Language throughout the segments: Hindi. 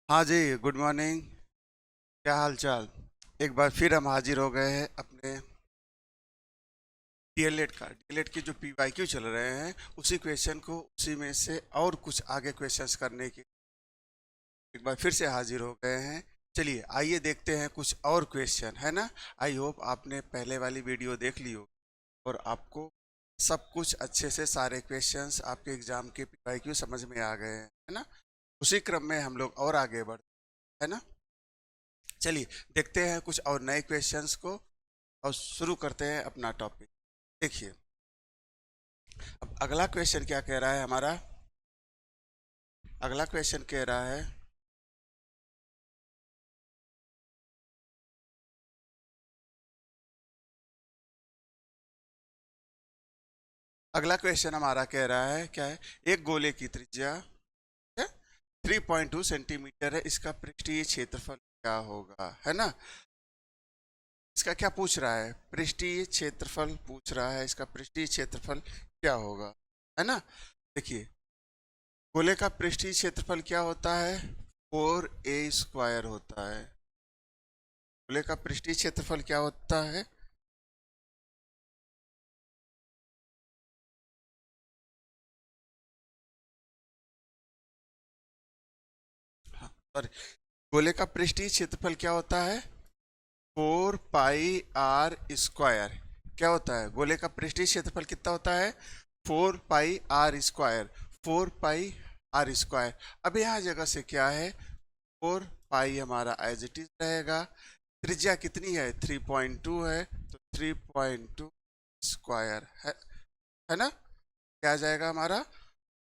हाँ जी, गुड मॉर्निंग। क्या हाल चाल। एक बार फिर हम हाजिर हो गए हैं अपने डीएलएड का डीएलएड की जो पीवाईक्यू चल रहे हैं उसी क्वेश्चन को उसी में से और कुछ आगे क्वेश्चंस करने की एक बार फिर से हाजिर हो गए हैं। चलिए आइए देखते हैं कुछ और क्वेश्चन, है ना। आई होप आपने पहले वाली वीडियो देख ली हो और आपको सब कुछ अच्छे से सारे क्वेश्चंस आपके एग्जाम के पीवाईक्यू समझ में आ गए हैं, है ना। उसी क्रम में हम लोग और आगे बढ़, है ना। चलिए देखते हैं कुछ और नए क्वेश्चंस को और शुरू करते हैं अपना टॉपिक। देखिए, अब अगला क्वेश्चन क्या कह रहा है हमारा। अगला क्वेश्चन कह रहा है, अगला क्वेश्चन हमारा कह रहा है क्या है। एक गोले की त्रिज्या 3.2 सेंटीमीटर है, इसका पृष्ठीय क्षेत्रफल क्या होगा, है ना। इसका क्या पूछ रहा है, पृष्ठीय क्षेत्रफल पूछ रहा है, इसका पृष्ठीय क्षेत्रफल क्या होगा, है ना। देखिए, गोले का पृष्ठीय क्षेत्रफल क्या होता है, 4a² होता है। गोले का पृष्ठीय क्षेत्रफल क्या होता है, सॉरी, गोले का पृष्ठीय क्षेत्रफल क्या होता है, 4πr²। क्या होता है, गोले का पृष्ठीय क्षेत्रफल कितना होता है, 4πr²। 4πr²। अब यहाँ जगह से क्या है, 4 पाई हमारा एज इट इज रहेगा। त्रिज्या कितनी है, 3.2 है, तो 3.2² है ना। क्या आ जाएगा हमारा,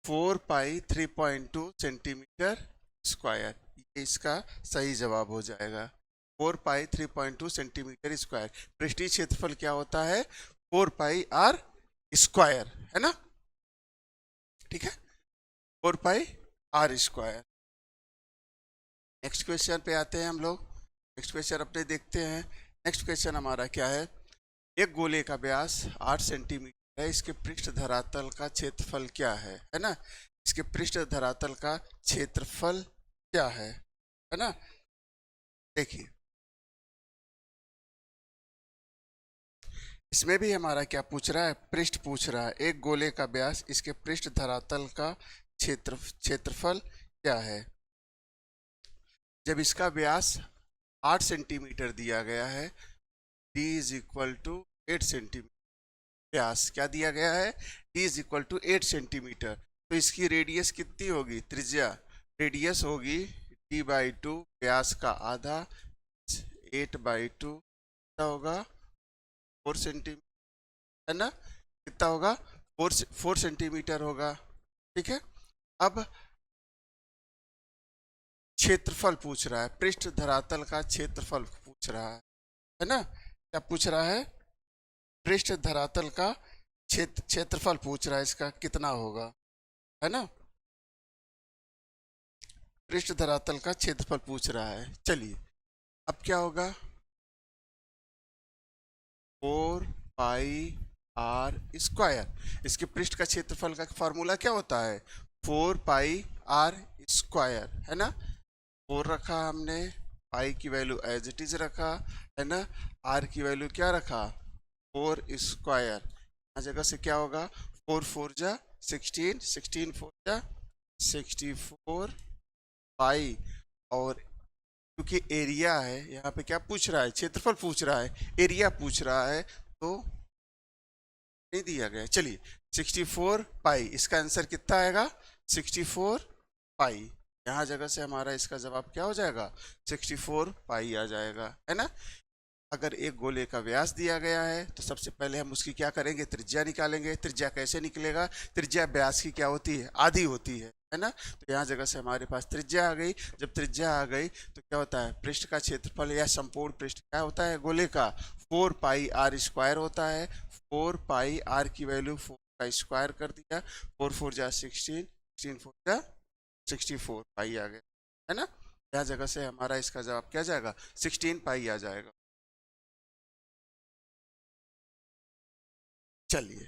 4 पाई 3.2 सेंटीमीटर स्क्वायर। ये इसका सही जवाब हो जाएगा। 4 पाई 3.2 सेंटीमीटर स्क्वायर। पृष्ठीय क्षेत्रफल क्या होता है, 4 पाई r², है ना। ठीक है, 4 पाई r²। नेक्स्ट क्वेश्चन पे आते हैं हम लोग। नेक्स्ट क्वेश्चन अपने देखते हैं। नेक्स्ट क्वेश्चन हमारा क्या है, एक गोले का व्यास 8 सेंटीमीटर है, इसके पृष्ठ धरातल का क्षेत्रफल क्या है ना। इसके पृष्ठ धरातल का क्षेत्रफल क्या है ना। देखिए, इसमें भी हमारा क्या पूछ रहा है, पृष्ठ पूछ रहा है। एक गोले का व्यास, इसके पृष्ठ धरातल का क्षेत्रफल क्या है। जब इसका व्यास 8 सेंटीमीटर दिया गया है, d = 8 सेंटीमीटर। व्यास क्या दिया गया है, d = 8 सेंटीमीटर। तो इसकी रेडियस कितनी होगी, त्रिज्या, रेडियस होगी d/2, व्यास का आधा, 8/2 कितना होगा, 4 सेंटीमीटर, है ना। कितना होगा, 4 सेंटीमीटर होगा। ठीक है। अब क्षेत्रफल पूछ रहा है, पृष्ठ धरातल का क्षेत्रफल पूछ रहा है ना। क्या पूछ रहा है, पृष्ठ धरातल का क्षेत्रफल पूछ रहा है, इसका कितना होगा, है ना। पृष्ठ धरातल का क्षेत्रफल पूछ रहा है। चलिए, अब क्या होगा, 4 पाई r²। इसके पृष्ठ का क्षेत्रफल का फॉर्मूला क्या होता है, 4 पाई r², है ना। 4 रखा हमने, पाई की वैल्यू एज इट इज रखा, है ना। r की वैल्यू क्या रखा, 4²। जगह से क्या होगा, 4 4 जा 16, 16 4 जा 64 पाई। और क्योंकि एरिया है, यहाँ पे क्या पूछ रहा है, क्षेत्रफल पूछ रहा है, एरिया पूछ रहा है, तो नहीं दिया गया। चलिए, 64 पाई, इसका आंसर कितना आएगा, 64 पाई। यहाँ जगह से हमारा इसका जवाब क्या हो जाएगा, 64 पाई आ जाएगा, है ना। अगर एक गोले का व्यास दिया गया है तो सबसे पहले हम उसकी क्या करेंगे, त्रिज्या निकालेंगे। त्रिज्या कैसे निकलेगा, त्रिज्या व्यास की क्या होती है, आधी होती है ना। तो यहाँ जगह से हमारे पास त्रिज्या आ गई। जब त्रिज्या आ गई तो क्या होता है, पृष्ठ का क्षेत्रफल या संपूर्ण पृष्ठ क्या होता है गोले का, 4 पाई r² होता है। 4 पाई r की वैल्यू 4 का स्क्वायर कर दिया, 4 4 जा 16, 16 4 जा 64 पाई आ गया, है ना। यहाँ जगह से हमारा इसका जवाब क्या जाएगा, 16 पाई आ जाएगा। चलिए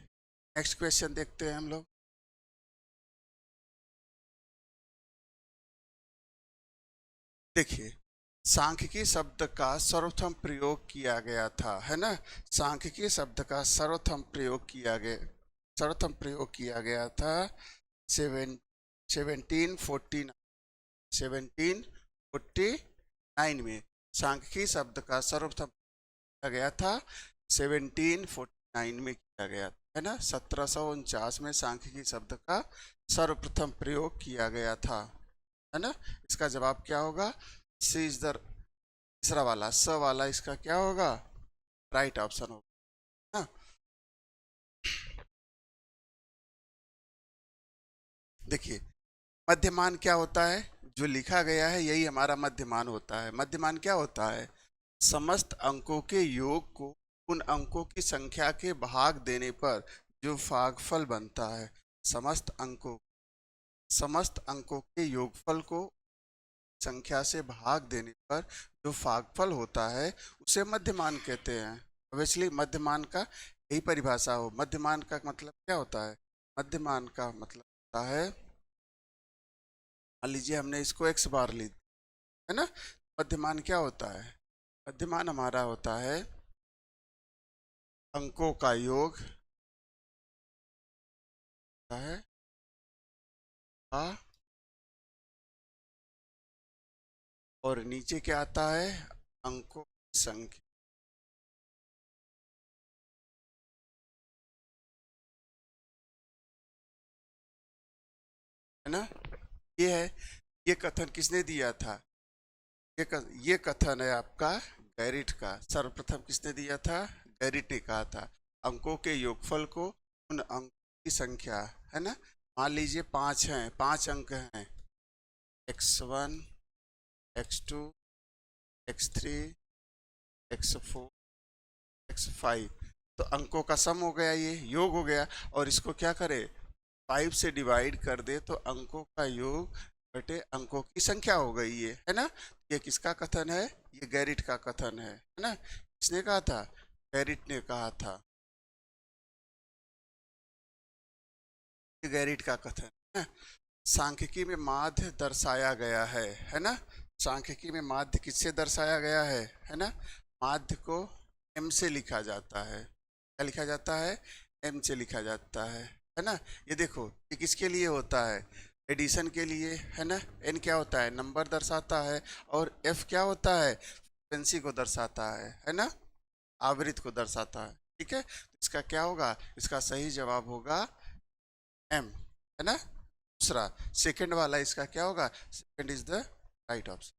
नेक्स्ट क्वेश्चन देखते हैं हम लोग। देखिए, सांख्यिकी शब्द का सर्वप्रथम प्रयोग किया गया था, है ना। सांख्यिकी शब्द का सर्वप्रथम प्रयोग किया गया था सेवन 1749 1749 में। सांख्यिकी शब्द का सर्वप्रथम किया गया था 1749 में किया गया था, है ना। 1749 में सांख्यिकी शब्द का सर्वप्रथम प्रयोग किया गया था, है ना। इसका जवाब क्या होगा? सी इज द तीसरा वाला, स वाला इसका क्या होगा? राइट ऑप्शन होगा ना। देखिए, मध्यमान क्या होता है? जो लिखा गया है यही हमारा मध्यमान होता है। मध्यमान क्या होता है? समस्त अंकों के योग को उन अंकों की संख्या के भाग देने पर जो भागफल बनता है। समस्त अंकों के योगफल को संख्या से भाग देने पर जो भागफल होता है उसे मध्यमान कहते हैं। ऑब्वियसली मध्यमान का यही परिभाषा हो। मध्यमान का मतलब क्या होता है? मध्यमान का मतलब होता है, मान लीजिए हमने इसको x बार ली, है ना। मध्यमान क्या होता है? मध्यमान हमारा होता है अंकों का योग है और नीचे क्या आता है? अंकों की संख्या, है ना। ये है, ये कथन किसने दिया था? ये कथन है आपका गैरिट का। सर्वप्रथम किसने दिया था? गैरिट ने कहा था अंकों के योगफल को उन अंकों की संख्या, है ना। मान लीजिए 5 हैं, 5 अंक हैं, x1 x2 x3 x4 x5, तो अंकों का सम हो गया, ये योग हो गया। और इसको क्या करे? 5 से डिवाइड कर दे तो अंकों का योग बटे अंकों की संख्या हो गई, ये है ना। ये किसका कथन है? ये गैरिट का कथन है ना। किसने कहा था? गैरिट ने कहा था। ये गैरिट का कथन है। सांख्यिकी में माध्य दर्शाया गया है ना। सांख्यिकी में माध्य किससे दर्शाया गया है ना। माध्य को m से लिखा जाता है। क्या लिखा जाता है? m से लिखा जाता है ना। ये देखो, ये किसके लिए होता है? एडिशन के लिए, है ना। n क्या होता है? नंबर दर्शाता है। और f क्या होता है? फ्रीक्वेंसी को दर्शाता है ना। आवृत्ति को दर्शाता है। ठीक है, इसका क्या होगा? इसका सही जवाब होगा m, है ना। दूसरा सेकंड वाला इसका क्या होगा? Second is the right option.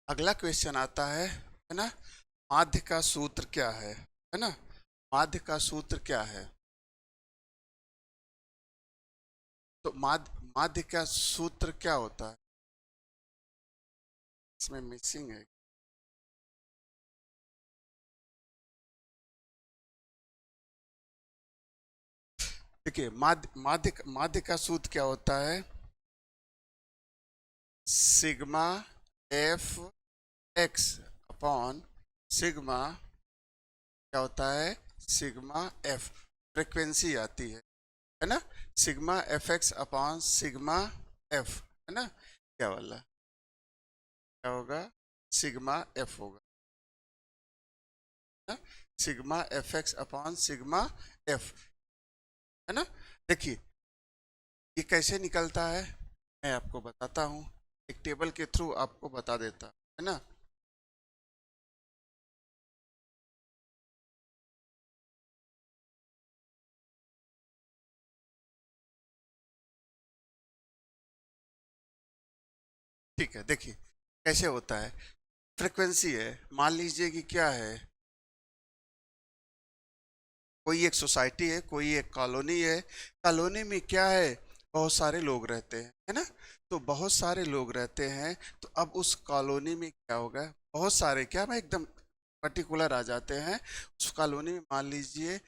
अगला क्वेश्चन आता है ना। माध्य का सूत्र क्या है ना। माध्य का सूत्र क्या है? तो माध्य का सूत्र क्या होता है? इसमें मिसिंग है। देखिए, माध्य का सूत्र क्या होता है? Sigma F x upon sigma, क्या होता है? सिग्मा एफ, फ्रीक्वेंसी आती है ना। Sigma F x upon sigma F, है ना। क्या वाला क्या होगा? सिग्मा एफ होगा ना। Sigma F x upon sigma F, है ना। देखिए, ये कैसे निकलता है मैं आपको बताता हूँ। एक टेबल के थ्रू आपको बता देता है ना। ठीक है, देखिए कैसे होता है। फ्रीक्वेंसी है, मान लीजिए कि क्या है, कोई एक सोसाइटी है, कोई एक कॉलोनी है। कॉलोनी में क्या है? बहुत सारे लोग रहते हैं, है ना। तो बहुत सारे लोग रहते हैं, तो अब उस कॉलोनी में क्या होगा? बहुत सारे क्या, मैं एकदम पर्टिकुलर आ जाते हैं। उस कॉलोनी में मान लीजिए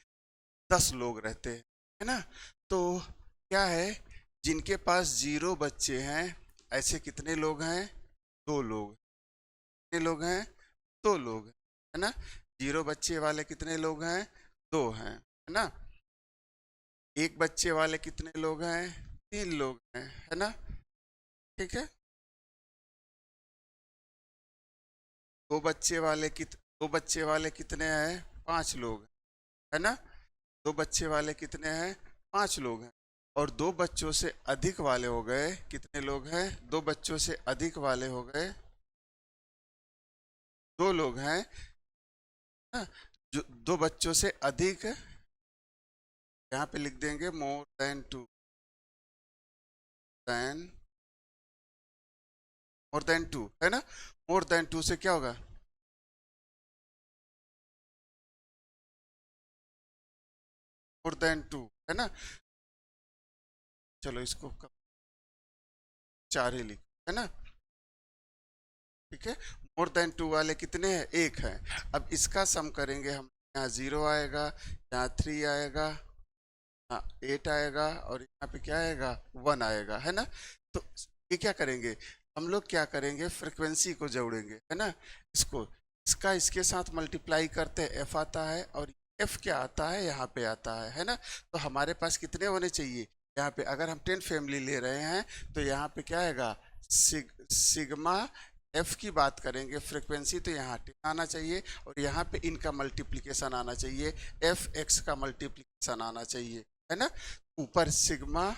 10 लोग रहते हैं, है ना। तो क्या है? जिनके पास 0 बच्चे हैं, ऐसे कितने लोग हैं? 2 लोग। कितने लोग हैं? 2 लोग, है ना। 0 बच्चे वाले कितने लोग हैं? 2 हैं, है ना। एक बच्चे वाले कितने लोग हैं? 3 लोग हैं, है ना? ठीक है। दो बच्चे वाले कितने हैं? 5 लोग, है ना? दो बच्चे वाले कितने हैं? 5 लोग हैं। और दो बच्चों से अधिक वाले हो गए कितने लोग हैं? दो बच्चों से अधिक वाले हो गए 2 लोग हैं ना? जो दो बच्चों से अधिक, यहाँ पे लिख देंगे देन मोर देन टू, है ना? मोर देन टू से क्या होगा? मोर देन टू, है ना? चलो इसको 4 ही लिख, है ना? ठीक है। मोर देन टू वाले कितने हैं? एक है। अब इसका सम करेंगे हम, यहाँ 0 आएगा, यहाँ 3 आएगा, यहाँ 8 आएगा, और यहाँ पे क्या आएगा? 1 आएगा, है ना? तो ये क्या करेंगे हम लोग? क्या करेंगे? फ्रिक्वेंसी को जोड़ेंगे, है ना? इसको इसका इसके साथ मल्टीप्लाई करते हैं, एफ आता है, और एफ क्या आता है? यहाँ पे आता है ना? तो हमारे पास कितने होने चाहिए यहाँ पे? अगर हम 10 फैमिली ले रहे हैं तो यहाँ पे क्या आएगा? सिग्मा एफ की बात करेंगे फ्रीक्वेंसी, तो यहाँ 10 आना चाहिए, और यहाँ पे इनका मल्टीप्लिकेशन आना चाहिए, एफ एक्स का मल्टीप्लिकेशन आना चाहिए, है ना? ऊपर सिग्मा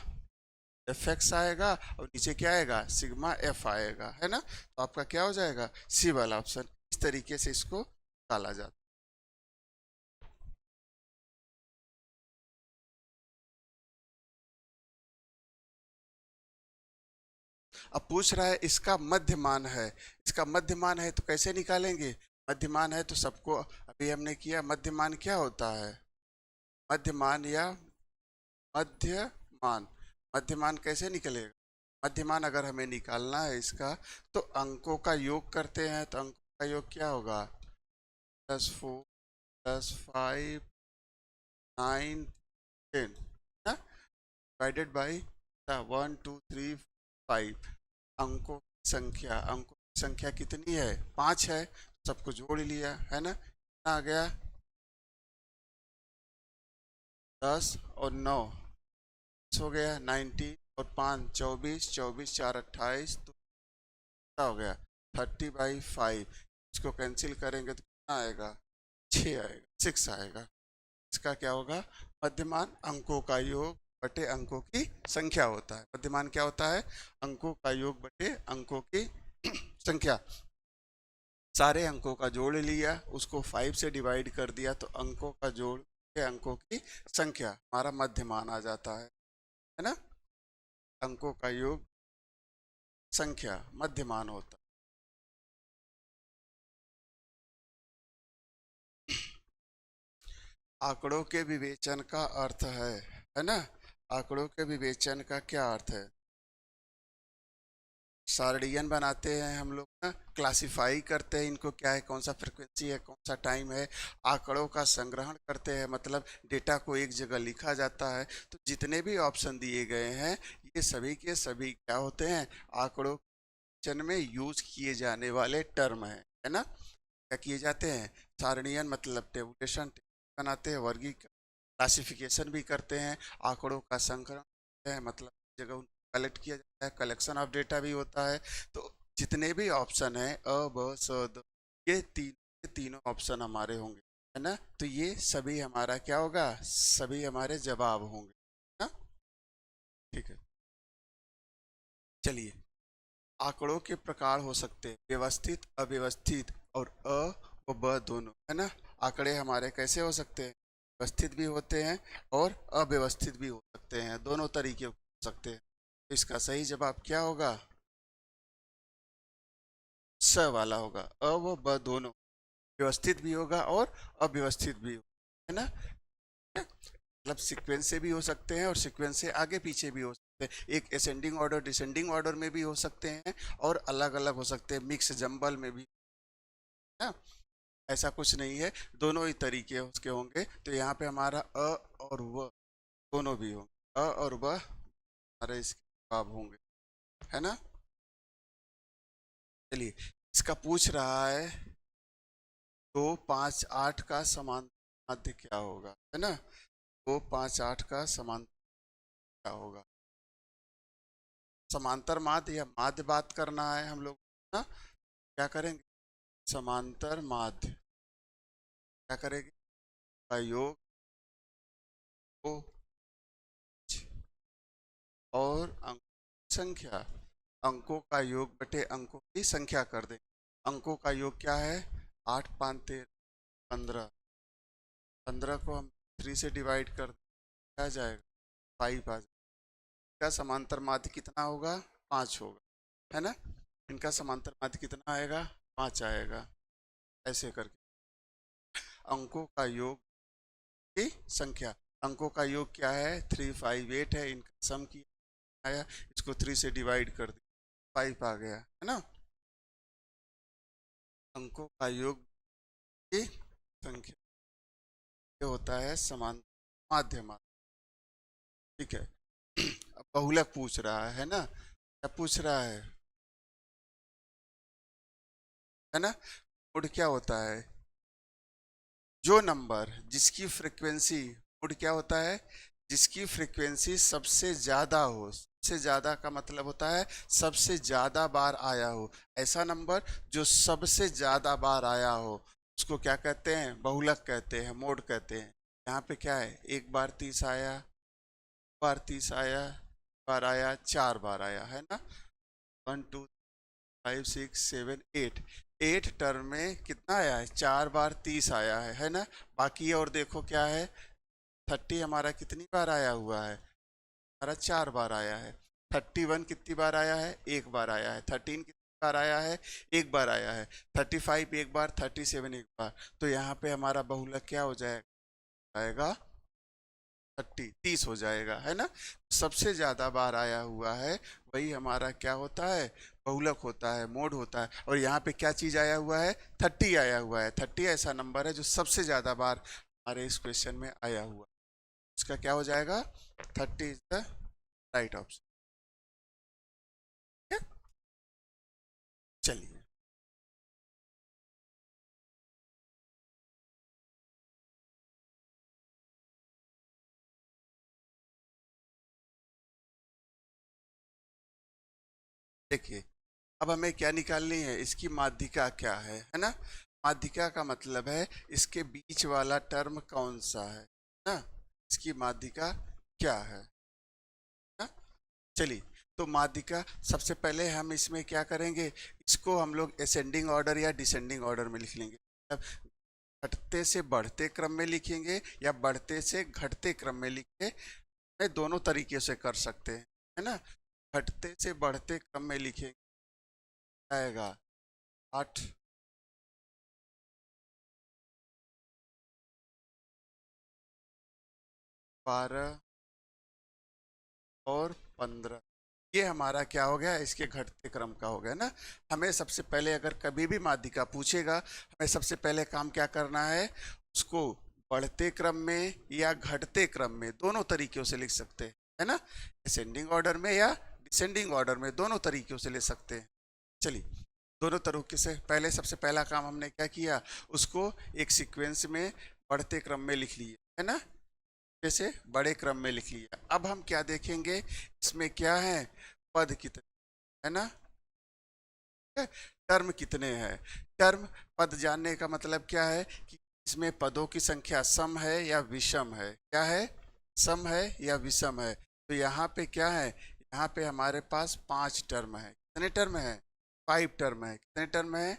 एफ एक्स आएगा, और नीचे क्या आएगा? सिग्मा एफ आएगा, है ना? तो आपका क्या हो जाएगा? सी वाला ऑप्शन। इस तरीके से इसको डाला जाता है। अब पूछ रहा है इसका मध्यमान है। इसका मध्यमान है तो कैसे निकालेंगे? मध्यमान है तो सबको अभी हमने किया। मध्यमान क्या होता है? मध्यमान या मध्यमान, मध्यमान कैसे निकलेगा? मध्यमान अगर हमें निकालना है इसका, तो अंकों का योग करते हैं, तो अंकों का योग क्या होगा? +4 +5 9 10, डिवाइडेड बाई 1 2 3 5। अंकों की संख्या, अंकों की संख्या कितनी है? 5 है। सबको जोड़ लिया, है ना? कितना आ गया? 10 और 9 हो गया 19, और 5 24, 24 4 28, तो कितना हो गया? 30/5। इसको कैंसिल करेंगे तो कितना आएगा? 6 आएगा, 6 आएगा। इसका क्या होगा? मध्यमान अंकों का योग बटे अंकों की संख्या होता है। मध्यमान क्या होता है? अंकों का योग बटे अंकों की संख्या। सारे अंकों का जोड़ लिया, उसको 5 से डिवाइड कर दिया, तो अंकों का जोड़ के अंकों की संख्या हमारा मध्यमान आ जाता है ना? अंकों का योग संख्या मध्यमान होता है। आंकड़ों के विवेचन का अर्थ है ना? आंकड़ों के विवेचन का क्या अर्थ है? सार्डियन बनाते हैं हम लोग ना, क्लासिफाई करते हैं इनको, क्या है, कौन सा फ्रिक्वेंसी है, कौन सा टाइम है। आंकड़ों का संग्रहण करते हैं, मतलब डेटा को एक जगह लिखा जाता है। तो जितने भी ऑप्शन दिए गए हैं, ये सभी के सभी क्या होते हैं? आंकड़ों में यूज किए जाने वाले टर्म है ना? क्या किए जाते हैं? सारणीयन मतलब टेबुलेशन बनाते हैं, वर्गीकरण क्लासिफिकेशन भी करते हैं, आंकड़ों का संग्रहण है, मतलब जगह कलेक्ट किया जाता है, कलेक्शन ऑफ डेटा भी होता है। तो जितने भी ऑप्शन है अ ब स द, ये तीनों ऑप्शन हमारे होंगे, है ना? तो ये सभी हमारा क्या होगा? सभी हमारे जवाब होंगे ना? ठीक है। चलिए, आंकड़ों के प्रकार हो सकते हैं व्यवस्थित, अव्यवस्थित, और अ व ब दोनों, है ना? आंकड़े हमारे कैसे हो सकते हैं? व्यवस्थित भी होते हैं और अव्यवस्थित भी हो सकते हैं, दोनों तरीके हो सकते हैं। तो इसका सही जवाब क्या होगा? स वाला होगा। अ व ब दोनों व्यवस्थित भी होगा और अव्यवस्थित भी होगा, है ना? मतलब सीक्वेंस से भी हो सकते हैं, और सीक्वेंस से आगे पीछे भी हो सकते हैं। एक असेंडिंग ऑर्डर डिसेंडिंग ऑर्डर में भी हो सकते हैं, और अलग अलग हो सकते हैं, मिक्स जंबल में भी, है ना? ऐसा कुछ नहीं है, दोनों ही तरीके उसके होंगे। तो यहाँ पे हमारा अ और व दोनों भी होंगे, अ और व हमारे इसके जवाब होंगे, है ना? चलिए, इसका पूछ रहा है 2 5 8 का समान माध्य क्या होगा, है ना? 2 5 8 का समांतर क्या होगा? समांतर माध्य या माध्य बात करना है हम लोग ना, क्या करेंगे? समांतर माध्य क्या करेंगे? का योग को और अंक संख्या, अंकों का योग बटे अंकों की संख्या कर दें। अंकों का योग क्या है? 8 5 13 15। 15 को हम 3 से डिवाइड कर दें, क्या जाएगा? 5 आ जाएगा। इनका समांतर माध्य कितना होगा? 5 होगा, है ना। इनका समांतर माध्य कितना आएगा? 5 आएगा। ऐसे करके अंकों का योग की संख्या, अंकों का योग क्या है? 3 5 8 है। इनका सम किया आया, इसको 3 से डिवाइड कर दिया, 5 आ गया, है ना। अंकों का योग की संख्या ये होता है समांतर माध्य माध्य। ठीक है। अब बहुलक पूछ रहा है ना, क्या पूछ रहा है ना। मोड क्या होता है? जो नंबर जिसकी फ्रीक्वेंसी, मोड क्या होता है? जिसकी फ्रीक्वेंसी सबसे ज्यादा हो। सबसे ज्यादा का मतलब होता है सबसे ज्यादा बार आया हो। ऐसा नंबर जो सबसे ज्यादा बार आया हो उसको क्या कहते हैं? बहुलक कहते हैं, मोड कहते हैं। यहाँ पे क्या है? एक बार 30 आया, बार 30 आया, बार आया, 4 बार आया, है ना। 1 2 5 6 7 8, 8 टर्म में कितना आया है? 4 बार 30 आया है ना। बाकी और देखो क्या है? 30 हमारा कितनी बार आया हुआ है? हमारा 4 बार आया है। 31 कितनी बार आया है? एक बार आया है। 13 कितनी बार आया है? एक बार आया है। 35 एक बार, 37 एक बार। तो यहाँ पे हमारा बहुलक क्या हो जाएगा? 30 हो जाएगा, है ना। सबसे ज्यादा बार आया हुआ है वही हमारा क्या होता है? बहुलक होता है, मोड होता है। और यहाँ पे क्या चीज आया हुआ है? 30 आया हुआ है। 30 ऐसा नंबर है जो सबसे ज्यादा बार हमारे इस क्वेश्चन में आया हुआ है। इसका क्या हो जाएगा? 30 इज द राइट ऑप्शन। चलिए, देखिए अब हमें क्या निकालनी है? इसकी माध्यिका क्या है ना। माध्यिका का मतलब है इसके बीच वाला टर्म कौन सा है ना। इसकी माध्यिका क्या है ना। चलिए, तो माध्यिका सबसे पहले हम इसमें क्या करेंगे? इसको हम लोग असेंडिंग ऑर्डर या डिसेंडिंग ऑर्डर में लिख लेंगे। मतलब घटते से बढ़ते क्रम में लिखेंगे या बढ़ते से घटते क्रम में लिखे, मैं दोनों तरीके से कर सकते हैं, है ना। घटते से बढ़ते क्रम में लिखेंगे, आएगा 8 12 और 15। ये हमारा क्या हो गया? इसके घटते क्रम का हो गया ना। हमें सबसे पहले अगर कभी भी माध्यिका पूछेगा, हमें सबसे पहले काम क्या करना है? उसको बढ़ते क्रम में या घटते क्रम में, दोनों तरीकों से लिख सकते हैं, है ना। असेंडिंग ऑर्डर में या डिसेंडिंग ऑर्डर में, दोनों तरीकों से ले सकते हैं। चलिए, दोनों तरीके से पहले सबसे पहला काम हमने क्या किया? उसको एक सीक्वेंस में बढ़ते क्रम में लिख लिया, है ना। जैसे बड़े क्रम में लिख लिया। अब हम क्या देखेंगे? इसमें क्या है? पद कितने, है ना। टर्म कितने हैं? टर्म, पद जानने का मतलब क्या है कि इसमें पदों की संख्या सम है या विषम है। क्या है? सम है या विषम है। तो यहाँ पे क्या है? यहाँ पे हमारे पास 5 टर्म है। कितने टर्म है? 5 टर्म है। कितने टर्म है?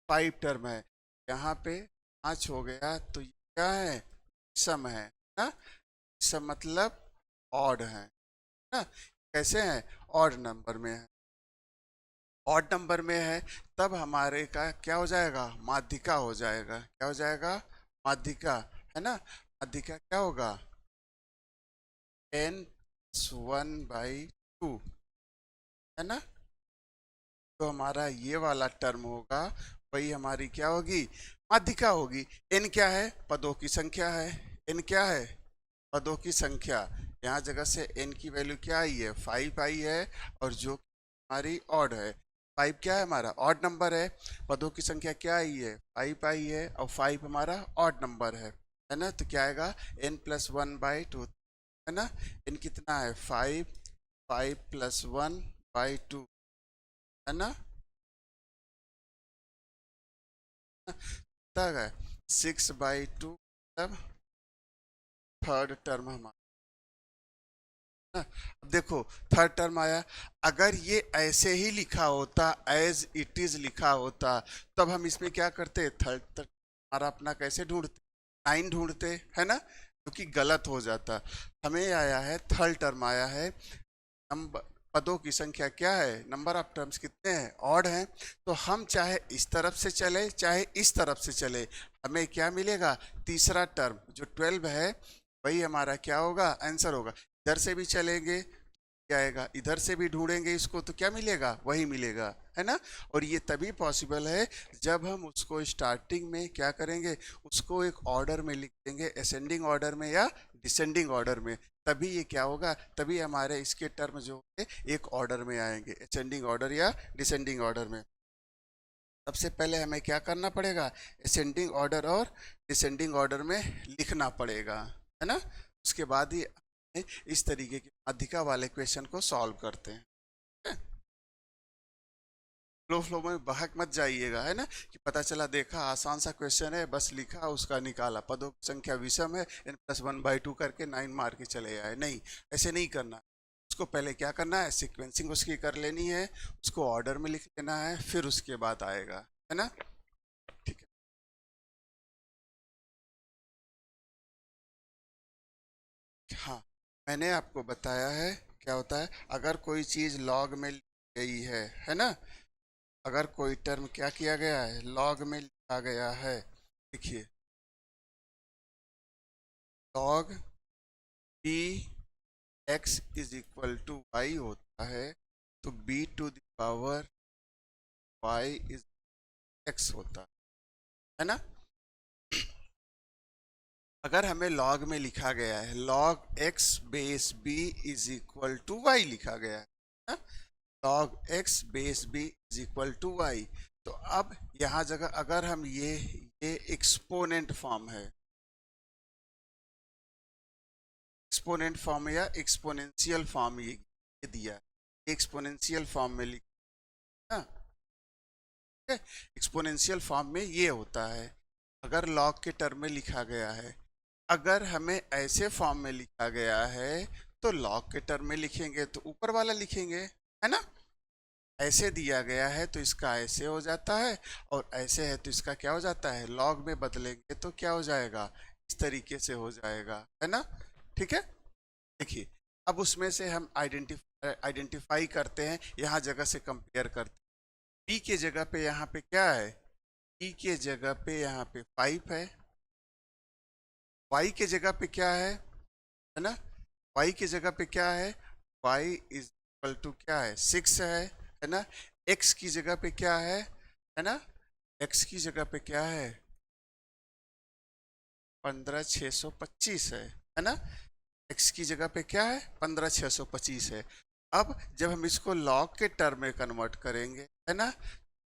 5 टर्म है। यहाँ पे 5 हो गया, तो ये क्या है? विषम है ना। सब मतलब ऑड है ना। कैसे हैं? ऑड नंबर में है। ऑड नंबर में है तब हमारे का क्या हो जाएगा? माध्यिका हो जाएगा। क्या हो जाएगा? माध्यिका, है ना। माध्यिका क्या होगा? n+1/2, है ना। तो हमारा ये वाला टर्म होगा, वही हमारी क्या होगी? माध्यिका होगी। n क्या है? पदों की संख्या है। n क्या है? पदों की संख्या। यहाँ जगह से n की वैल्यू क्या आई है? 5 आई है। और जो हमारी ऑड है, 5 क्या है? हमारा ऑड नंबर है। पदों की संख्या क्या आई है? 5 आई है और 5 हमारा ऑड नंबर है। है ना, तो क्या आएगा n+1/2, है ना। n कितना है 5, 5+1/2, है ना, तक है 6/2, तब थर्ड टर्म हमारा ना। अब देखो थर्ड टर्म आया, अगर ये ऐसे ही लिखा होता, एज इट इज लिखा होता, तब हम इसमें क्या करते, थर्ड टर्म हमारा अपना कैसे ढूंढते, 9 ढूंढते, है ना, क्योंकि गलत हो जाता। हमें आया है थर्ड टर्म आया है, नंबर पदों की संख्या क्या है, नंबर ऑफ टर्म्स कितने हैं, ऑड हैं, तो हम चाहे इस तरफ से चले चाहे इस तरफ से चले, हमें क्या मिलेगा, तीसरा टर्म जो 12 है वही हमारा क्या होगा, आंसर होगा। इधर से भी चलेंगे क्या आएगा, इधर से भी ढूंढेंगे इसको तो क्या मिलेगा, वही मिलेगा, है ना। और ये तभी पॉसिबल है जब हम उसको स्टार्टिंग में क्या करेंगे, उसको एक ऑर्डर में लिख देंगे, असेंडिंग ऑर्डर में या डिसेंडिंग ऑर्डर में, तभी ये क्या होगा, तभी हमारे इसके टर्म जो है एक ऑर्डर में आएंगे, असेंडिंग ऑर्डर या डिसेंडिंग ऑर्डर में। सबसे पहले हमें क्या करना पड़ेगा, असेंडिंग ऑर्डर और डिसेंडिंग ऑर्डर में लिखना पड़ेगा, है ना। उसके बाद ही इस तरीके के अधिका वाले क्वेश्चन को सॉल्व करते हैं। फ्लो फ्लो में बहक मत जाइएगा, है ना, कि पता चला देखा आसान सा क्वेश्चन है, बस लिखा उसका निकाला, पदों की संख्या विषम है, n+1/2 करके 9 मार के चले आए, नहीं, ऐसे नहीं करना। उसको पहले क्या करना है, सीक्वेंसिंग उसकी कर लेनी है, उसको ऑर्डर में लिख लेना है, फिर उसके बाद आएगा, है ना, ठीक है। हाँ, मैंने आपको बताया है क्या होता है, अगर कोई चीज लॉग में ली गई है ना, अगर कोई टर्म क्या किया गया है, लॉग में लिखा गया है, देखिए log B X is equal to Y होता है, तो b⁴ y इज x होता है ना। अगर हमें लॉग में लिखा गया है, log x base b is equal to Y लिखा गया है ना? Log x base b is equal to Y, तो अब यहां जगह अगर हम ये एक्सपोनेंट फॉर्म है, एक्सपोनेंट फॉर्म या एक्सपोनेंशियल फॉर्म ये दिया, एक्सपोनेंशियल फॉर्म में लिखा, एक्सपोनेंशियल फॉर्म में ये होता है, अगर लॉग के टर्म में लिखा गया है, अगर हमें ऐसे फॉर्म में लिखा गया है तो लॉग के टर्म में लिखेंगे तो ऊपर वाला लिखेंगे, है ना। ऐसे दिया गया है तो इसका ऐसे हो जाता है, और ऐसे है तो इसका क्या हो जाता है, लॉग में बदलेंगे तो क्या हो जाएगा, इस तरीके से हो जाएगा, है ना, ठीक है। देखिए अब उसमें से हम आइडेंटिफाई करते हैं, यहाँ जगह से कंपेयर करते हैं, बी के जगह पे यहाँ पे क्या है, बी के जगह पे यहाँ पे 5 है, वाई के जगह पे क्या है ना, वाई की जगह पे क्या है, y इज इक्वल टू क्या है 6 है ना। x की जगह पे क्या है ना, x की जगह पे क्या है 15,625 है ना, x की जगह पे क्या है 15,625 है। अब जब हम इसको log के टर्म में कन्वर्ट करेंगे, है ना,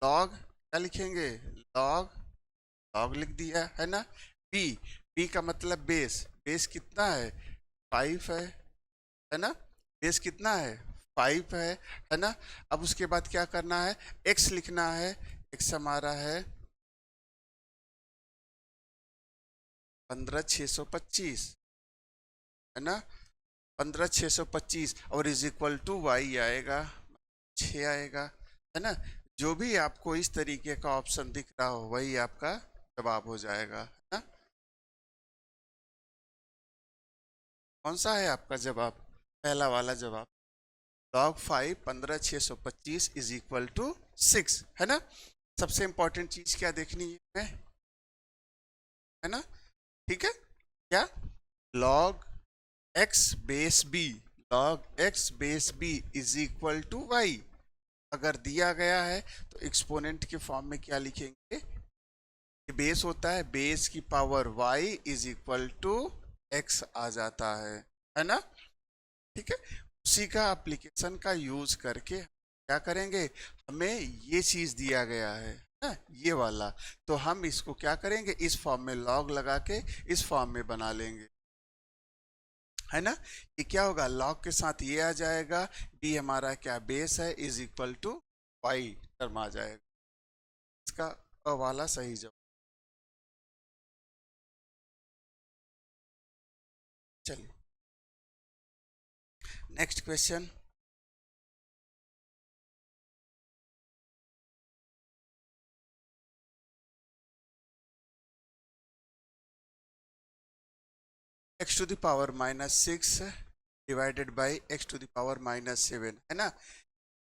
log क्या लिखेंगे, log log लिख दिया, है ना। b b का मतलब बेस, बेस कितना है 5 है ना, बेस कितना है 5 है ना। अब उसके बाद क्या करना है, x लिखना है, x हमारा है 15,625 है ना, 15,625, और इज इक्वल टू वाई आएगा 6 आएगा, है ना। जो भी आपको इस तरीके का ऑप्शन दिख रहा हो वही आपका जवाब हो जाएगा, है ना। कौन सा है आपका जवाब, पहला वाला जवाब, log 5 15,625 इज इक्वल टू 6, है ना। सबसे इंपॉर्टेंट चीज क्या देखनी है ना, ठीक है, क्या log x base b, log x base b is equal to y, अगर दिया गया है तो एक्सपोनेंट के फॉर्म में क्या लिखेंगे, बेस होता है, बेस की power y is equal to x आ जाता है ना, ठीक है। उसी का एप्लीकेशन का यूज करके क्या करेंगे, हमें ये चीज दिया गया है है ये वाला। तो हम इसको क्या करेंगे, इस फॉर्म में लॉग लगा के इस फॉर्म में बना लेंगे, है ना। ये क्या होगा, लॉग के साथ ये आ जाएगा, डी हमारा क्या बेस है, is equal to Y term आ जाएगा। इसका अ वाला सही जवाब। चलिए next question. X to the power -6 divided by X to the power -7, है ना।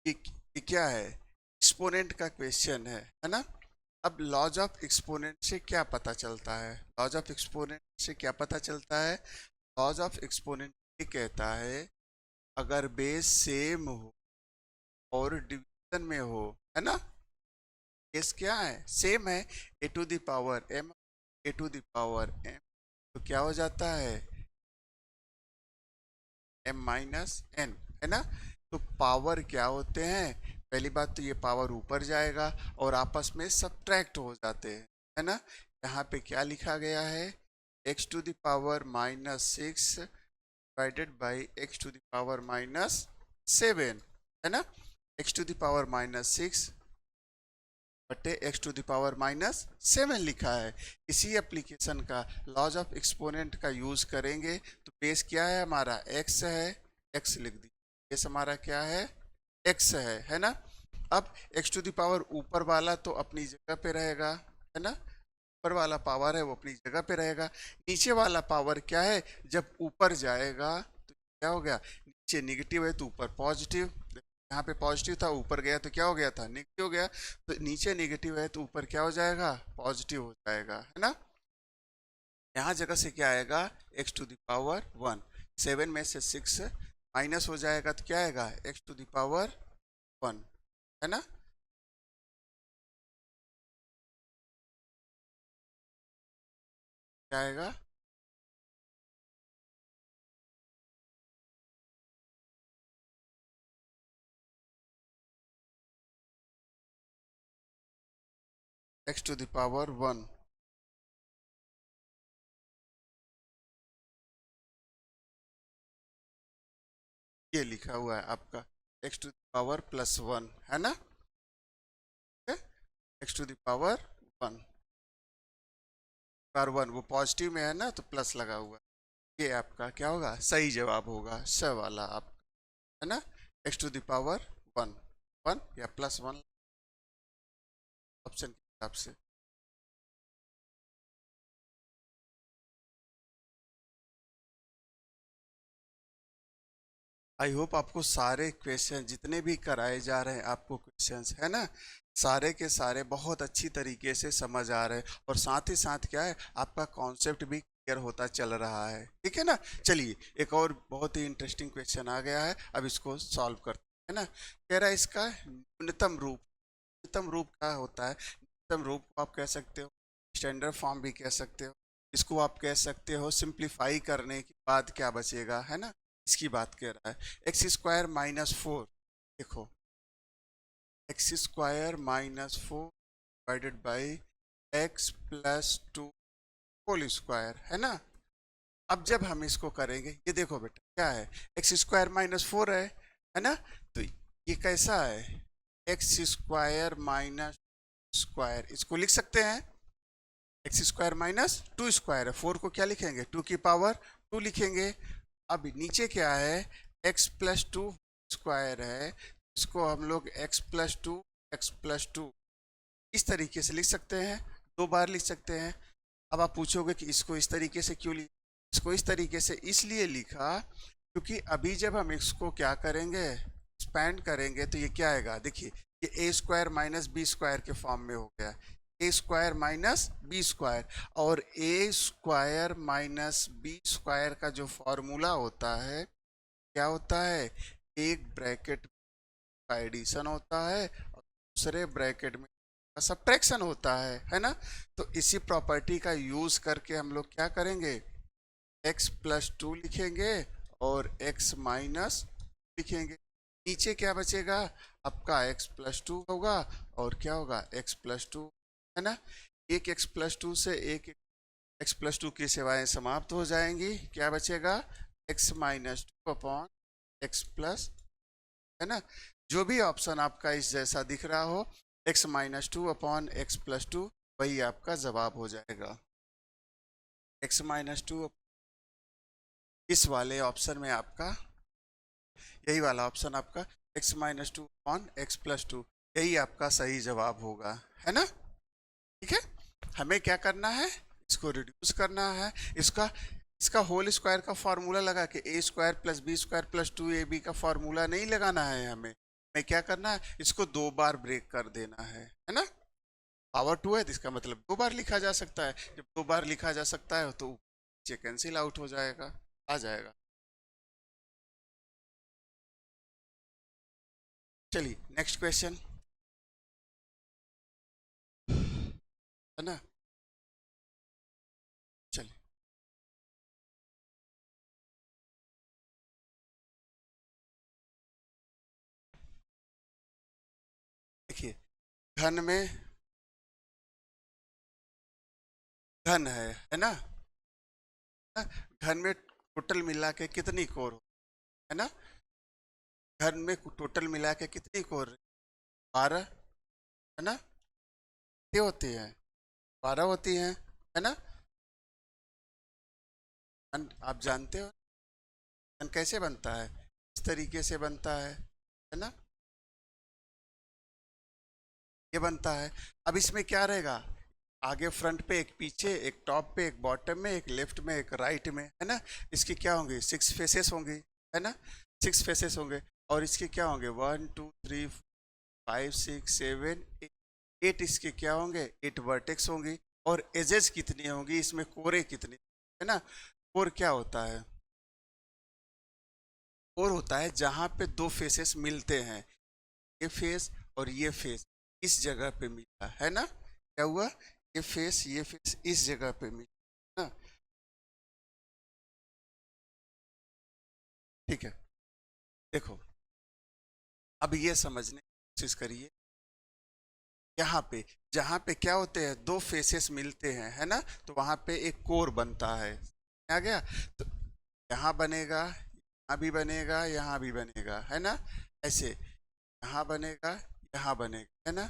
ये क्या है, एक्सपोनेंट का क्वेश्चन है ना। अब लॉज ऑफ एक्सपोनेंट से क्या पता चलता है, लॉज ऑफ एक्सपोनेंट से क्या पता चलता है, लॉज ऑफ एक्सपोनेंट ये कहता है अगर बेस सेम हो और डिवीजन में हो, है ना, बेस क्या है, सेम है, A to the power m, A to the power m, तो क्या हो जाता है m-n, है ना। तो पावर क्या होते हैं, पहली बात तो ये पावर ऊपर जाएगा और आपस में सब्ट्रैक्ट हो जाते हैं, है ना। यहाँ पे क्या लिखा गया है, x to the power -6 divided by x to the power -7, है ना। x टू द पावर -6 बटे x टू द पावर -7 लिखा है। इसी एप्लीकेशन का लॉज ऑफ एक्सपोनेंट का यूज करेंगे तो बेस क्या है हमारा, x है, x लिख दी, बेस हमारा क्या है, x है ना। अब x टू द पावर ऊपर वाला तो अपनी जगह पे रहेगा, है ना, ऊपर वाला पावर है वो अपनी जगह पे रहेगा। नीचे वाला पावर क्या है, जब ऊपर जाएगा तो क्या हो गया, नीचे निगेटिव है तो ऊपर पॉजिटिव, यहाँ पे पॉजिटिव था ऊपर गया तो क्या हो गया था, नेगेटिव हो गया। तो नीचे नेगेटिव है तो ऊपर क्या हो जाएगा, पॉजिटिव हो जाएगा, है ना। यहाँ जगह से क्या आएगा, x टू द पावर 1, 7 में से 6 माइनस हो जाएगा तो क्या आएगा, x टू द पावर 1, है ना। क्या आएगा, x टू द पावर 1, ये लिखा हुआ है आपका x टू द पावर +1, है ना, x टू द पावर 1 पर 1 वो पॉजिटिव में है ना तो प्लस लगा हुआ है। ये आपका क्या होगा, सही जवाब होगा स वाला आप, है ना, x टू द पावर 1, 1 या +1 ऑप्शन के हिसाब से। आई होप आपको सारे क्वेश्चन जितने भी कराए जा रहे हैं आपको क्वेश्चंस, है ना, सारे के सारे बहुत अच्छी तरीके से समझ आ रहे हैं और साथ ही साथ क्या है आपका कॉन्सेप्ट भी क्लियर होता चल रहा है, ठीक है ना। चलिए एक और बहुत ही इंटरेस्टिंग क्वेश्चन आ गया है, अब इसको सॉल्व करते हैं ना। कह रहा है इसका न्यूनतम रूप, न्यूनतम रूप क्या होता है, न्यूनतम रूप को आप कह सकते हो स्टैंडर्ड फॉर्म भी कह सकते हो, इसको आप कह सकते हो सिंप्लीफाई करने के बाद क्या बचेगा, है ना, इसकी बात कर रहा है। x² -4, देखो x² -4 divided by x+2 whole square, है ना। अब जब हम इसको करेंगे, ये देखो बेटा क्या है, x² -4 है ना, तो ये कैसा है, x² माइनस स्क्वायर, इसको लिख सकते हैं x² -2 स्क्वायर है, 4 को क्या लिखेंगे 2 की पावर 2 लिखेंगे। अब नीचे क्या है, x+2 स्क्वायर है, इसको हम लोग x+2 इस तरीके से लिख सकते हैं, 2 बार लिख सकते हैं। अब आप पूछोगे कि इसको इस तरीके से क्यों लिखा, इसको इस तरीके से इसलिए लिखा क्योंकि अभी जब हम इसको क्या करेंगे, एक्सपैंड करेंगे तो ये क्या आएगा, देखिए ये a² -b² के फॉर्म में हो गया, a² -b², और a² -b² का जो फॉर्मूला होता है क्या होता है, एक ब्रैकेट का एडिशन होता है और दूसरे ब्रैकेट में सब्ट्रैक्शन होता है ना। तो इसी प्रॉपर्टी का यूज करके हम लोग क्या करेंगे, x+2 लिखेंगे और x- लिखेंगे, नीचे क्या बचेगा, आपका x+2 होगा, और क्या होगा, x+2, है ना। एक x+2 से एक x+2 की सेवाएं समाप्त हो जाएंगी, क्या बचेगा, x-2 अपॉन x प्लस, है ना। जो भी ऑप्शन आपका इस जैसा दिख रहा हो, x-2 अपॉन x+2, वही आपका जवाब हो जाएगा। x-2 इस वाले ऑप्शन में आपका, यही वाला ऑप्शन आपका x-2 अपॉन x+2, यही आपका सही जवाब होगा, है ना। ठीक है, हमें क्या करना है, इसको रिड्यूस करना है। इसका इसका होल स्क्वायर का फॉर्मूला लगा के a² plus b² plus 2ab का फॉर्मूला नहीं लगाना है हमें क्या करना है, इसको 2 बार ब्रेक कर देना है ना। पावर 2 है तो इसका मतलब 2 बार लिखा जा सकता है, जब 2 बार लिखा जा सकता है तो नीचे कैंसिल आउट हो जाएगा, आ जाएगा। चलिए नेक्स्ट क्वेश्चन, है ना। चलिए देखिए, घन में घन है ना। घन में टोटल मिला के कितनी कोर, है ना। घन में टोटल मिला के कितनी कोर, 12, है ना। कितनी होती है, 12 होती हैं, है ना। आप जानते हो घन कैसे बनता है, इस तरीके से बनता है ना। ये बनता है। अब इसमें क्या रहेगा, आगे फ्रंट पे एक, पीछे एक, टॉप पे एक, बॉटम में एक, लेफ्ट में एक, राइट में, है ना। इसकी क्या होंगी, 6 फेसेस होंगी, है ना। 6 फेसेस होंगे, और इसके क्या होंगे, 1 2 3 5 6 7 8 इसके क्या होंगे, 8 वर्टेक्स होंगी। और एजेस कितनी होंगी, इसमें कोरे कितनी, है ना। कोर क्या होता है, कोर होता है जहां पे दो फेसेस मिलते हैं, ये फेस और ये फेस इस जगह पे मिला, है ना। क्या हुआ, ये फेस इस जगह पे मिला ना। ठीक है, देखो अब ये समझने की कोशिश करिए, यहाँ पे जहाँ पे क्या होते हैं, दो फेसेस मिलते हैं, है ना, तो वहां पे एक कोर बनता है, आ गया। तो यहाँ बनेगा, यहाँ भी बनेगा, यहाँ भी बनेगा, है ना। ऐसे यहाँ बनेगा, यहाँ बनेगा, है ना।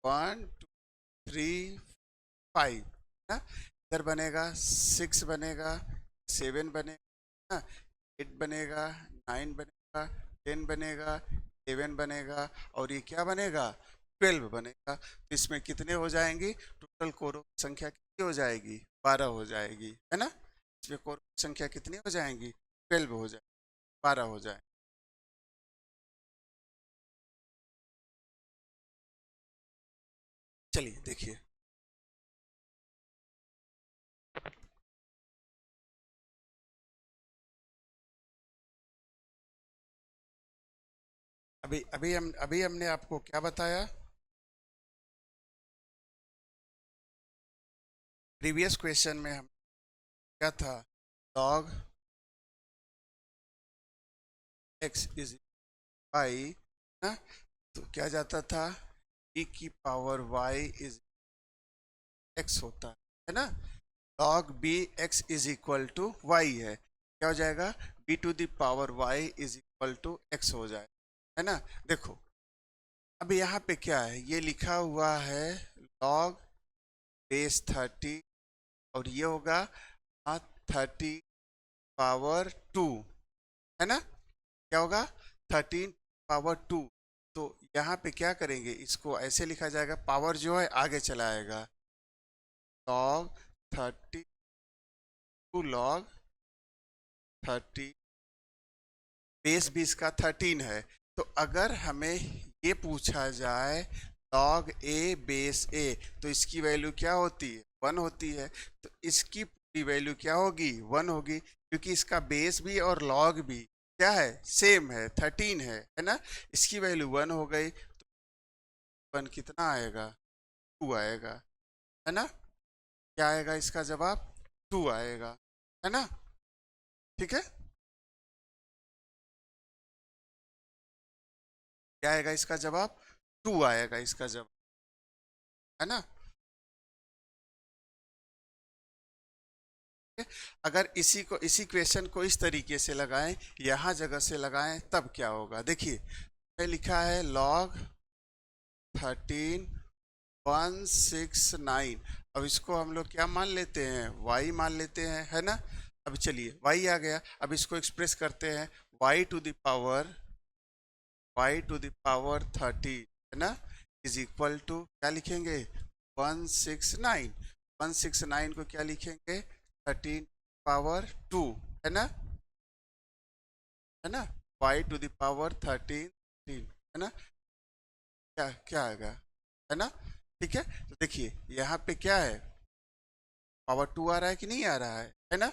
1 2 3 5, है ना। इधर बनेगा 6 बनेगा, 7 बनेगा, 8 बनेगा, 9 बनेगा, 10 बनेगा, 11 बनेगा, और ये क्या बनेगा, 12 बनेगा। तो इसमें कितने हो जाएंगी, टोटल कोरों की संख्या कितनी हो जाएगी, 12 हो जाएगी, है ना। इसमें कोरों की संख्या कितनी हो जाएंगी, 12 हो जाएगी, 12 हो जाए। चलिए देखिए, अभी हमने आपको क्या बताया, प्रीवियस क्वेश्चन में हम क्या था, लॉग एक्स इज वाई, ना। तो क्या जाता था, e की पावर y इज x होता है ना। log b x is equal to y है, क्या हो जाएगा, b to the power y is equal to x हो जाए, है ना। देखो अब यहाँ पे क्या है, ये लिखा हुआ है log बेस 30, और ये होगा 30 पावर 2, है ना। क्या होगा, 13 पावर 2। तो यहाँ पे क्या करेंगे, इसको ऐसे लिखा जाएगा, पावर जो है आगे चलाएगा, log 32 log 30, बेस भी इसका 13 है। तो अगर हमें ये पूछा जाए log a बेस a, तो इसकी वैल्यू क्या होती है, 1 होती है। तो इसकी पूरी वैल्यू क्या होगी, 1 होगी, क्योंकि इसका बेस भी और लॉग भी क्या है, सेम है, 13 है ना। इसकी वैल्यू 1 हो गई, तो 1 कितना आएगा, 2 आएगा, है ना। क्या आएगा इसका जवाब, 2 आएगा, है ना। ठीक है। क्या आएगा इसका जवाब? 2 आएगा इसका जवाब, है ना। अगर इसी क्वेश्चन को इस तरीके से लगाएं, यहां जगह से लगाएं, तब क्या होगा? देखिए लिखा है log 13,169। अब इसको हम लोग क्या मान लेते हैं? y मान लेते हैं, है ना। अब चलिए y आ गया, अब इसको एक्सप्रेस करते हैं y टू द पावर 30, है ना, इज इक्वल टू क्या लिखेंगे? 169। 169 को क्या लिखेंगे? 13 पावर 2, है ना, है ना। y टू द पावर 13, है ना। क्या क्या आएगा, है ना। ठीक है, तो देखिए यहाँ पे क्या है, पावर 2 आ रहा है कि नहीं आ रहा है ना।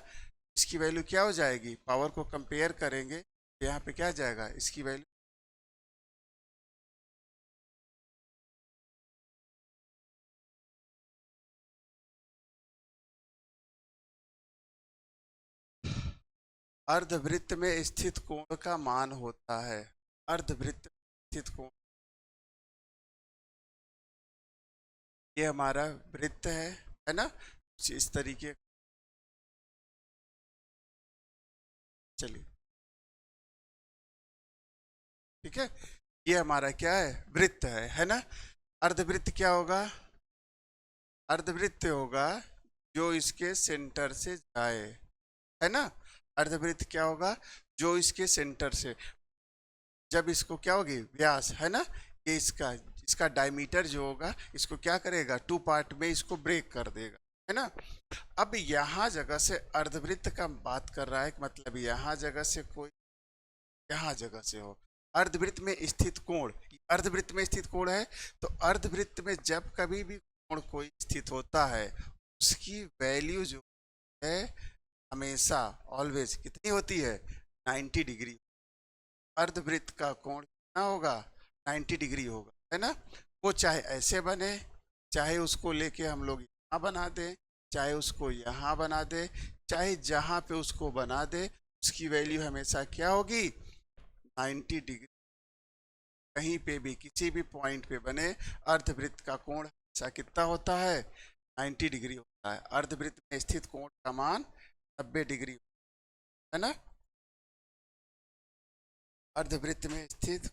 इसकी वैल्यू क्या हो जाएगी? पावर को कंपेयर करेंगे तो यहाँ पे क्या आ जाएगा? इसकी वैल्यू अर्धवृत्त में स्थित कोण का मान होता है। अर्धवृत्त में स्थित कोण, ये हमारा वृत्त है ना, कुछ इस तरीके। चलिए ठीक है, ये हमारा क्या है? वृत्त है ना। अर्धवृत्त क्या होगा? अर्धवृत्त होगा जो इसके सेंटर से जाए, है ना। अर्धवृत्त क्या होगा? जो इसके सेंटर से, जब इसको क्या होगी? व्यास, है ना, ये इसका इसका डायमीटर जो होगा, इसको क्या करेगा? 2 पार्ट में इसको ब्रेक कर देगा, है ना। अब यहाँ जगह से अर्धवृत्त का बात कर रहा है, मतलब यहाँ जगह से कोई, यहाँ जगह से हो अर्धवृत्त में स्थित कोण, अर्धवृत्त में स्थित कोण है, तो अर्धवृत्त में जब कभी भी कोण कोई स्थित होता है, उसकी वैल्यू जो है हमेशा ऑलवेज कितनी होती है? 90 डिग्री। अर्धवृत्त का कोण कितना होगा? 90 डिग्री होगा, है ना। वो चाहे ऐसे बने, चाहे उसको लेके हम लोग यहाँ बना दें, चाहे उसको यहाँ बना दे, चाहे जहाँ पे उसको बना दे, उसकी वैल्यू हमेशा क्या होगी? 90 डिग्री। कहीं पे भी किसी भी पॉइंट पे बने, अर्धवृत्त का कोण हमेशा कितना होता है? 90 डिग्री होता है। अर्धवृत्त में स्थित कोण का मान 90 डिग्री, है ना। अर्धवृत्त में स्थित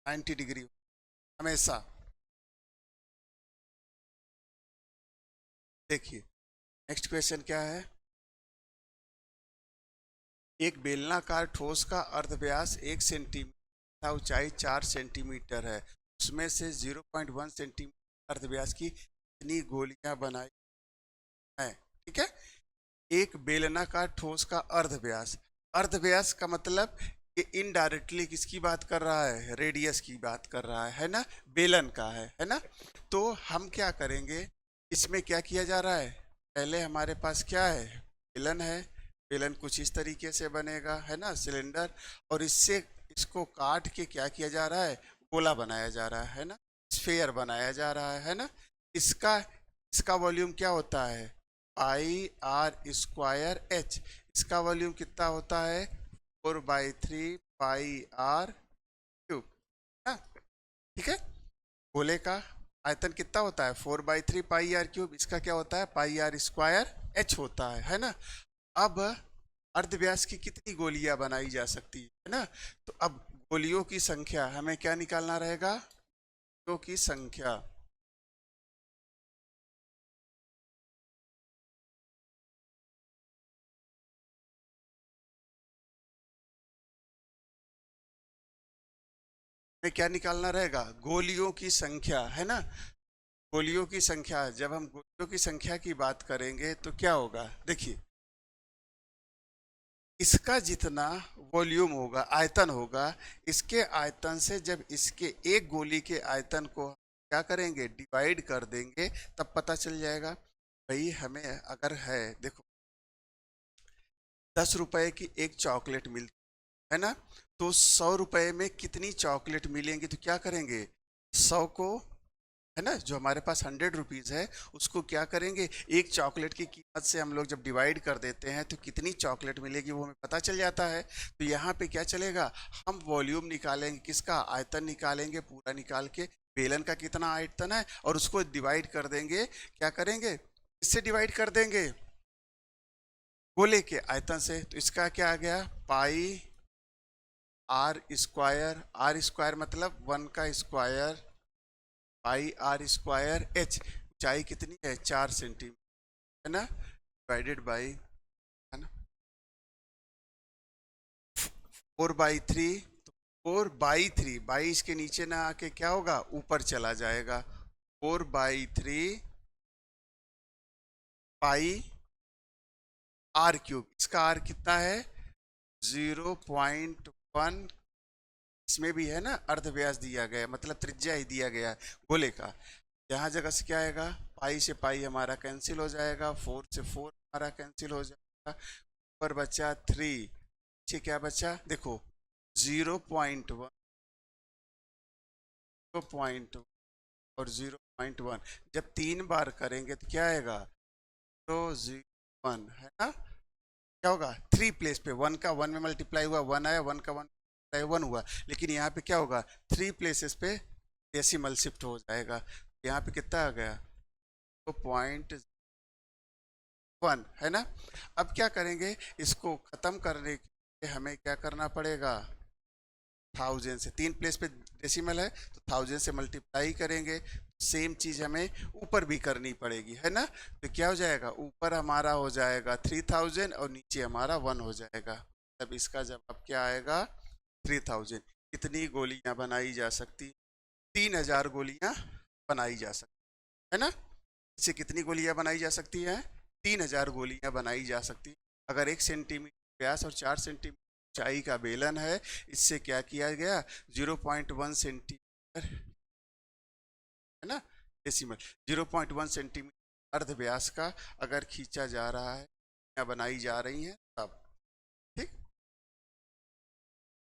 90 डिग्री हमेशा। देखिए नेक्स्ट क्वेश्चन क्या है? एक बेलनाकार ठोस का अर्धव्यास 1 सेंटीमीटर, ऊंचाई 4 सेंटीमीटर है, उसमें से 0.1 सेंटीमीटर अर्धव्यास की कितनी गोलियां बनाई हैं? ठीक है, एक बेलनाकार ठोस का अर्धव्यास, अर्धव्यास का मतलब ये इनडायरेक्टली किसकी बात कर रहा है? रेडियस की बात कर रहा है ना, बेलन का है ना। तो हम क्या करेंगे, इसमें क्या किया जा रहा है? पहले हमारे पास क्या है? बेलन है। बेलन कुछ इस तरीके से बनेगा, है ना, सिलेंडर, और इससे इसको काट के क्या किया जा रहा है? गोला बनाया जा रहा है ना, स्फेयर बनाया जा रहा है ना। इसका इसका वॉल्यूम क्या होता है? πr²h। इसका वॉल्यूम कितना होता है? 4/3 πr³ ना। ठीक है, गोले का आयतन कितना होता है? 4/3 πr³। इसका क्या होता है? πr²h होता है ना। अब अर्धव्यास की कितनी गोलियां बनाई जा सकती है ना, तो अब गोलियों की संख्या हमें क्या निकालना रहेगा? गोलियों की संख्या, हमें क्या निकालना रहेगा? गोलियों की संख्या, है ना। गोलियों की संख्या, जब हम गोलियों की संख्या की बात करेंगे तो क्या होगा? देखिए इसका जितना वॉल्यूम होगा, आयतन होगा, इसके आयतन से जब इसके एक गोली के आयतन को क्या करेंगे? डिवाइड कर देंगे, तब पता चल जाएगा। भाई हमें अगर है, देखो 10 रुपए की एक चॉकलेट मिलती है ना, तो 100 रुपए में कितनी चॉकलेट मिलेंगी? तो क्या करेंगे? 100 को है ना, जो हमारे पास 100 रुपीज़ है उसको क्या करेंगे, एक चॉकलेट की कीमत से हम लोग जब डिवाइड कर देते हैं तो कितनी चॉकलेट मिलेगी वो हमें पता चल जाता है। तो यहाँ पे क्या चलेगा, हम वॉल्यूम निकालेंगे, किसका, आयतन निकालेंगे, पूरा निकाल के बेलन का कितना आयतन है और उसको डिवाइड कर देंगे, क्या करेंगे, इससे डिवाइड कर देंगे गोले के आयतन से। तो इसका क्या आ गया, पाई आर स्क्वायर मतलब 1 का square pi R square H, ऊंचाई कितनी है 4 सेंटीमीटर, है ना, डिवाइडेड बाई, है ना, 4/3। तो 4/3, 22 के नीचे ना आके क्या होगा, ऊपर चला जाएगा, 4/3 पाई आर क्यूब। इसका आर कितना है 0.1, इसमें भी है ना अर्धव्यास दिया गया, मतलब त्रिज्या ही दिया गया है गोले का। यहाँ जगह से क्या आएगा, पाई से पाई हमारा कैंसिल हो जाएगा, 4 से 4 हमारा कैंसिल हो जाएगा, ऊपर बचा 3, नीचे क्या बचा देखो 0.1, 0.1 और 0.1, जब 3 बार करेंगे तो क्या आएगा, तो 0.1 है ना, क्या होगा 3 प्लेस पे 1 का 1 में मल्टीप्लाई हुआ 1 आया, 1 का 1 1 हुआ, लेकिन यहाँ पे क्या होगा 3 प्लेसेस पे डेसिमल शिफ्ट हो जाएगा। यहाँ पे कितना आ गया, तो 0.1 है ना। अब क्या करेंगे, इसको खत्म करने के लिए हमें क्या करना पड़ेगा, 1000 से, 3 प्लेस पे डेसिमल है तो 1000 से मल्टीप्लाई करेंगे। सेम चीज हमें ऊपर भी करनी पड़ेगी, है ना। तो क्या हो जाएगा, ऊपर हमारा हो जाएगा 3000 और नीचे हमारा 1 हो जाएगा। तब इसका जवाब क्या आएगा 3000। कितनी गोलियां बनाई जा सकती, 3000 गोलियां बनाई जा सकती है ना। इससे कितनी गोलियां बनाई जा सकती हैं, 3000 गोलियां बनाई जा सकती। अगर 1 सेंटीमीटर व्यास और 4 सेंटीमीटर ऊंचाई का बेलन है, इससे क्या किया गया 0.1 सेंटीमीटर, है ना, डेसिमल 0.1 सेंटीमीटर अर्ध व्यास का अगर खींचा जा रहा है या बनाई जा रही है तब, ठीक।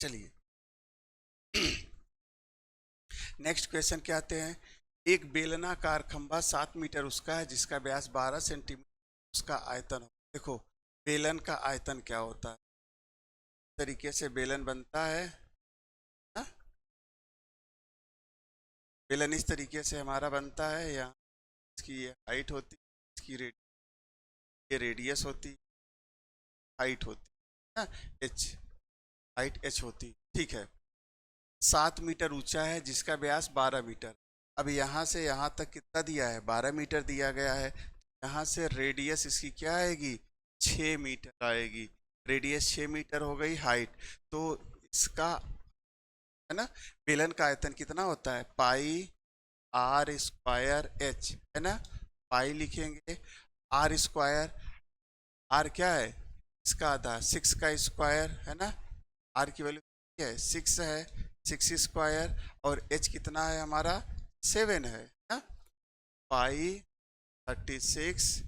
चलिए नेक्स्ट क्वेश्चन क्या आते हैं, एक बेलनाकार खंभा 7 मीटर उसका है जिसका व्यास 12 सेंटीमीटर, उसका आयतन हो। देखो बेलन का आयतन क्या होता है, इस तरीके से बेलन बनता है ना? बेलन इस तरीके से हमारा बनता है, या इसकी ये हाइट होती, इसकी ये रेडियस होती, हाइट होती है ना, एच, हाइट एच होती, ठीक है। 7 मीटर ऊंचा है जिसका व्यास 12 मीटर। अब यहाँ से यहाँ तक कितना दिया है, 12 मीटर दिया गया है। यहाँ से रेडियस इसकी क्या आएगी, 6 मीटर आएगी। रेडियस 6 मीटर हो गई, हाइट तो इसका, है ना, बेलन का आयतन कितना होता है, पाई आर स्क्वायर एच, है ना। पाई लिखेंगे, आर स्क्वायर, आर क्या है इसका आधा, 6 का स्क्वायर, है ना, आर की वैल्यू क्या है 6 है, 6 स्क्वायर, और एच कितना है हमारा 7 है ना। पाई 36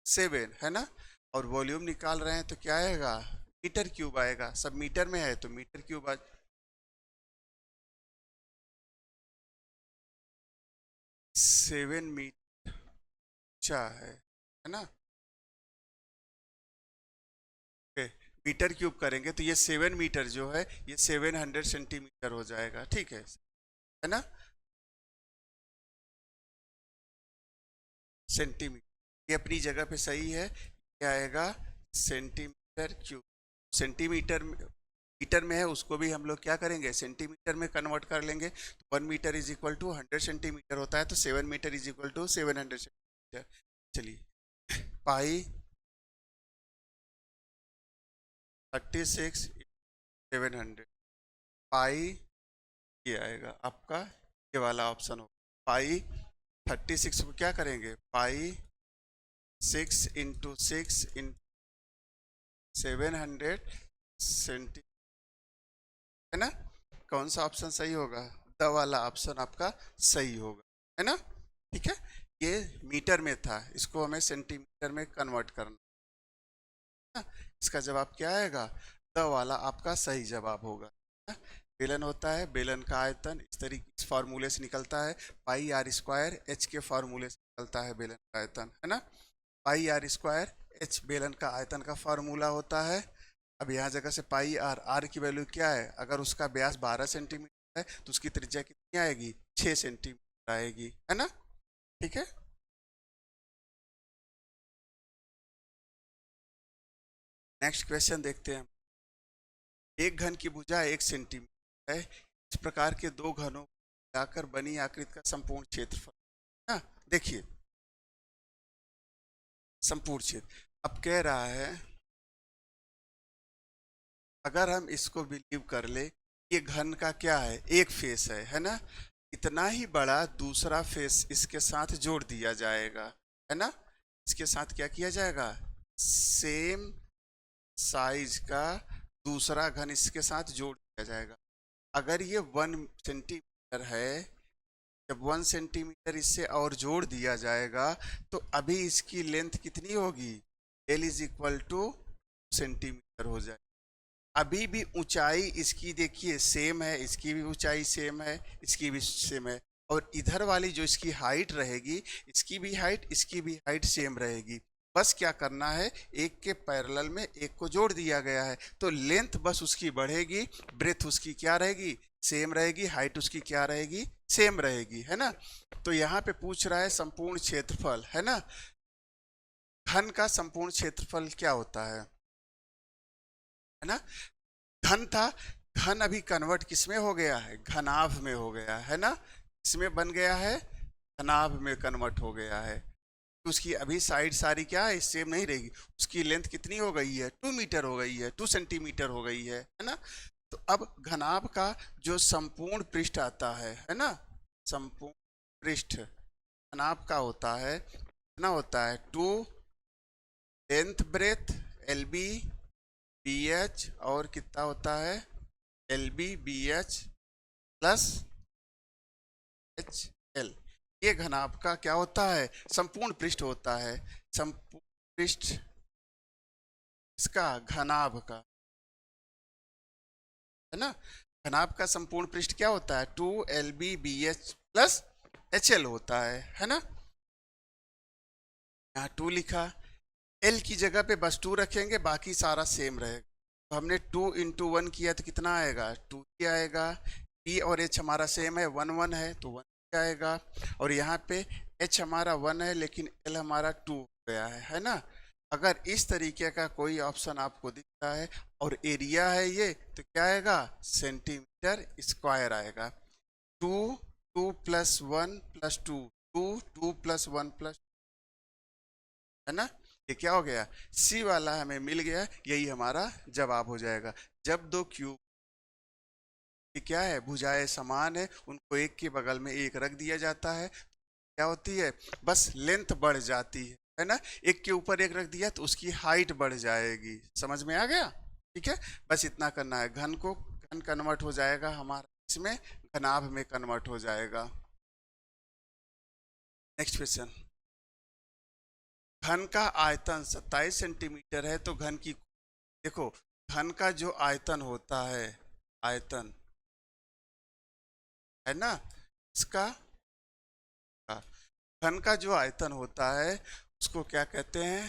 7 है ना, और वॉल्यूम निकाल रहे हैं तो क्या आएगा, मीटर क्यूब आएगा, सब मीटर में है तो मीटर क्यूब 7 मीटर ऊंचा है ना। मीटर क्यूब करेंगे तो ये 7 मीटर जो है ये 700 सेंटीमीटर हो जाएगा, ठीक है ना, सेंटीमीटर। ये अपनी जगह पे सही है, ये आएगा सेंटीमीटर क्यूब। सेंटीमीटर मीटर में है उसको भी हम लोग क्या करेंगे सेंटीमीटर में कन्वर्ट कर लेंगे, तो 1 metre is equal to 100 centimetre होता है, तो 7 metre is equal to 700 centimetre. चलिए पाई 36 700, पाई ये आएगा आपका, ये वाला ऑप्शन होगा। पाई 36 को क्या करेंगे, पाई 6 इंटू 6 इन 700 सेंटी, है ना। कौन सा ऑप्शन सही होगा, द वाला ऑप्शन आपका सही होगा, है ना, ठीक है। ये मीटर में था, इसको हमें सेंटीमीटर में कन्वर्ट करना है। इसका जवाब क्या आएगा, द वाला आपका सही जवाब होगा, है? बेलन होता है, बेलन का आयतन इस तरीके इस फार्मूले से निकलता है, पाई आर स्क्वायर एच के फार्मूले से निकलता है बेलन का आयतन, है ना। पाई आर स्क्वायर एच बेलन का आयतन का फार्मूला होता है। अब यहाँ जगह से पाई आर, आर की वैल्यू क्या है, अगर उसका व्यास 12 सेंटीमीटर है तो उसकी त्रिज्या कितनी आएगी, 6 सेंटीमीटर आएगी, है ना। ठीक है, नेक्स्ट क्वेश्चन देखते हैं। एक घन की भुजा 1 सेंटीमीटर है, इस प्रकार के दो घनों को मिलाकर बनी आकृति का संपूर्ण क्षेत्रफल, ना। देखिए संपूर्ण क्षेत्र, अब कह रहा है अगर हम इसको बिलीव कर ले, ये घन का क्या है, एक फेस है ना, इतना ही बड़ा दूसरा फेस इसके साथ जोड़ दिया जाएगा, है ना। इसके साथ क्या किया जाएगा, सेम साइज का दूसरा घन इसके साथ जोड़ दिया जाएगा। अगर ये 1 सेंटीमीटर है, जब 1 सेंटीमीटर इससे और जोड़ दिया जाएगा तो अभी इसकी लेंथ कितनी होगी, L is equal two centimetre हो जाए। अभी भी ऊंचाई इसकी देखिए सेम है, इसकी भी ऊंचाई सेम है, इसकी भी सेम है, और इधर वाली जो इसकी हाइट रहेगी, इसकी भी हाइट इसकी भी हाइट सेम रहेगी। बस क्या करना है, एक के पैरेलल में एक को जोड़ दिया गया है, तो लेंथ बस उसकी बढ़ेगी, ब्रेथ उसकी क्या रहेगी, सेम रहेगी, हाइट उसकी क्या रहेगी, सेम रहेगी, है ना। तो यहाँ पे पूछ रहा है संपूर्ण क्षेत्रफल, है ना। घन का संपूर्ण क्षेत्रफल क्या होता है ना। घन था, घन अभी कन्वर्ट किसमें हो गया है, घनाभ में हो गया है ना, इसमें बन गया है, घनाभ में कन्वर्ट हो गया है। उसकी अभी साइड सारी क्या है, सेम नहीं रहेगी, उसकी लेंथ कितनी हो गई है, 2 मीटर हो गई है, 2 सेंटीमीटर हो गई है ना। तो अब घनाभ का जो संपूर्ण पृष्ठ आता है ना, संपूर्ण पृष्ठ घनाभ का होता है, कितना होता है, 2 length breadth L B B H, और कितना होता है, L B B H plus H L. ये घनाभ का क्या होता है, संपूर्ण पृष्ठ होता है, संपूर्ण पृष्ठ इसका घनाभ का, है ना। घनाभ का संपूर्ण पृष्ठ क्या होता है, 2 LB BH प्लस HL होता है ना। यहाँ 2 लिखा, L की जगह पे बस 2 रखेंगे, बाकी सारा सेम रहेगा। तो हमने 2 इंटू 1 किया तो कितना आएगा, 2 ही आएगा। P और H हमारा सेम है, 1 1 है तो 1 आएगा, और यहाँ पे H हमारा 1 है लेकिन L हमारा 2 हो गया है ना। अगर इस तरीके का कोई ऑप्शन आपको दिखता है और एरिया है ये, तो क्या आएगा, सेंटीमीटर स्क्वायर आएगा। 2 2 प्लस 1 प्लस 2 2 2 प्लस 1 प्लस, है ना। ये क्या हो गया, सी वाला हमें मिल गया, यही हमारा जवाब हो जाएगा। जब दो क्यूब क्या है, भुजाएं समान है, उनको एक के बगल में एक रख दिया जाता है, क्या होती है, बस लेंथ बढ़ जाती है ना। एक के ऊपर एक रख दिया तो उसकी हाइट बढ़ जाएगी, समझ में आ गया। ठीक है, बस इतना करना है, घन को घन कन्वर्ट हो जाएगा हमारा, इसमें घनाभ में कन्वर्ट हो जाएगा। नेक्स्ट क्वेश्चन, घन का आयतन 27 सेंटीमीटर है, तो घन की, देखो घन का जो आयतन होता है, आयतन है ना, इसका घन का जो आयतन होता है उसको क्या कहते हैं,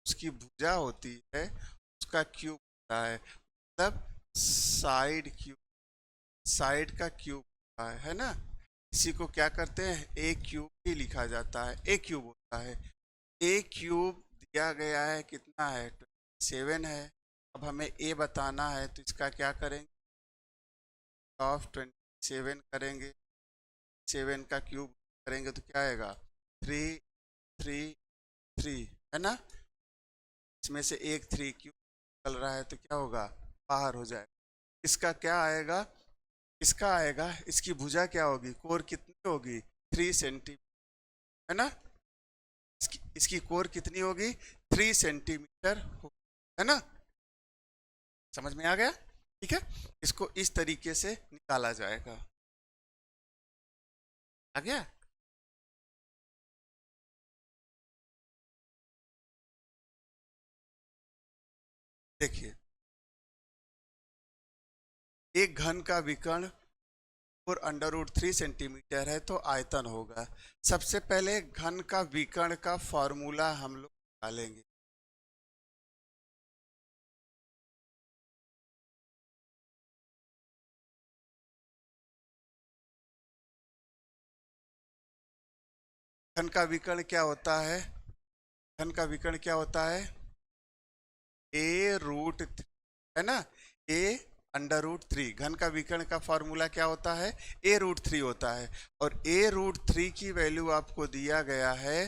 उसकी भुजा होती है, उसका क्यूब होता है, मतलब साइड क्यूब, साइड का क्यूब होता है ना। इसी को क्या करते हैं, ए क्यूब भी लिखा जाता है, ए क्यूब होता है। ए क्यूब दिया गया है कितना है, 27 है। अब हमें ए बताना है तो इसका क्या करेंगे, ऑफ 27 करेंगे, 7 का क्यूब करेंगे तो क्या आएगा, 3 3 3, है ना। इसमें से एक 3 क्यूब निकल रहा है तो क्या होगा, बाहर हो जाएगा। इसका क्या आएगा, इसका आएगा, इसकी भुजा क्या होगी, कोर कितनी होगी, 3 सेंटीमीटर, है ना। इसकी कोर कितनी होगी, 3 सेंटीमीटर है ना। समझ में आ गया, ठीक है। इसको इस तरीके से निकाला जाएगा, आ गया। देखिए एक घन का विकर्ण 4√3 सेंटीमीटर है तो आयतन होगा। सबसे पहले घन का विकर्ण का फॉर्मूला हम लोग निकालेंगे। घन का विकर्ण क्या होता है? घन का विकर्ण क्या होता है? a√3 है ना, a√3। घन का विकर्ण का फॉर्मूला क्या होता है? a√3 होता है। और a√3 की वैल्यू आपको दिया गया है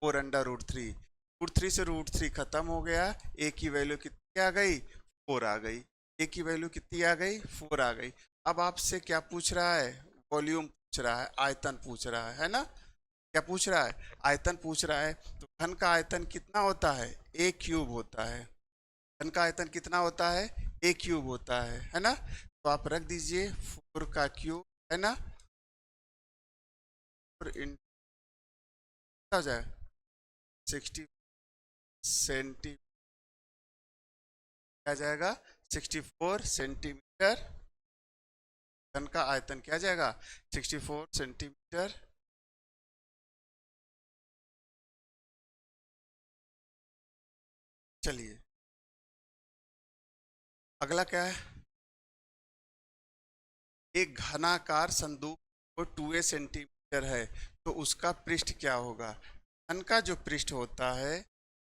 4√3। √3 से √3 खत्म हो गया, a की वैल्यू कितनी आ गई? 4 आ गई। a की वैल्यू कितनी आ गई? 4 आ गई। अब आपसे क्या पूछ रहा है? वॉल्यूम पूछ रहा है, आयतन पूछ रहा है ना? क्या पूछ रहा है? आयतन पूछ रहा है। तो घन का आयतन कितना होता है? a³ होता है। घन का आयतन कितना होता है? a³ होता है ना? तो आप रख दीजिए 4 का क्यूब, है ना, और हो जाए 60 सेंटी आ जाएगा 64 सेंटीमीटर। घन का आयतन क्या जाएगा? 64 सेंटीमीटर। चलिए अगला क्या है? एक घनाकार संदूक को 2a सेंटीमीटर है तो उसका पृष्ठ क्या होगा? घन का जो पृष्ठ होता है,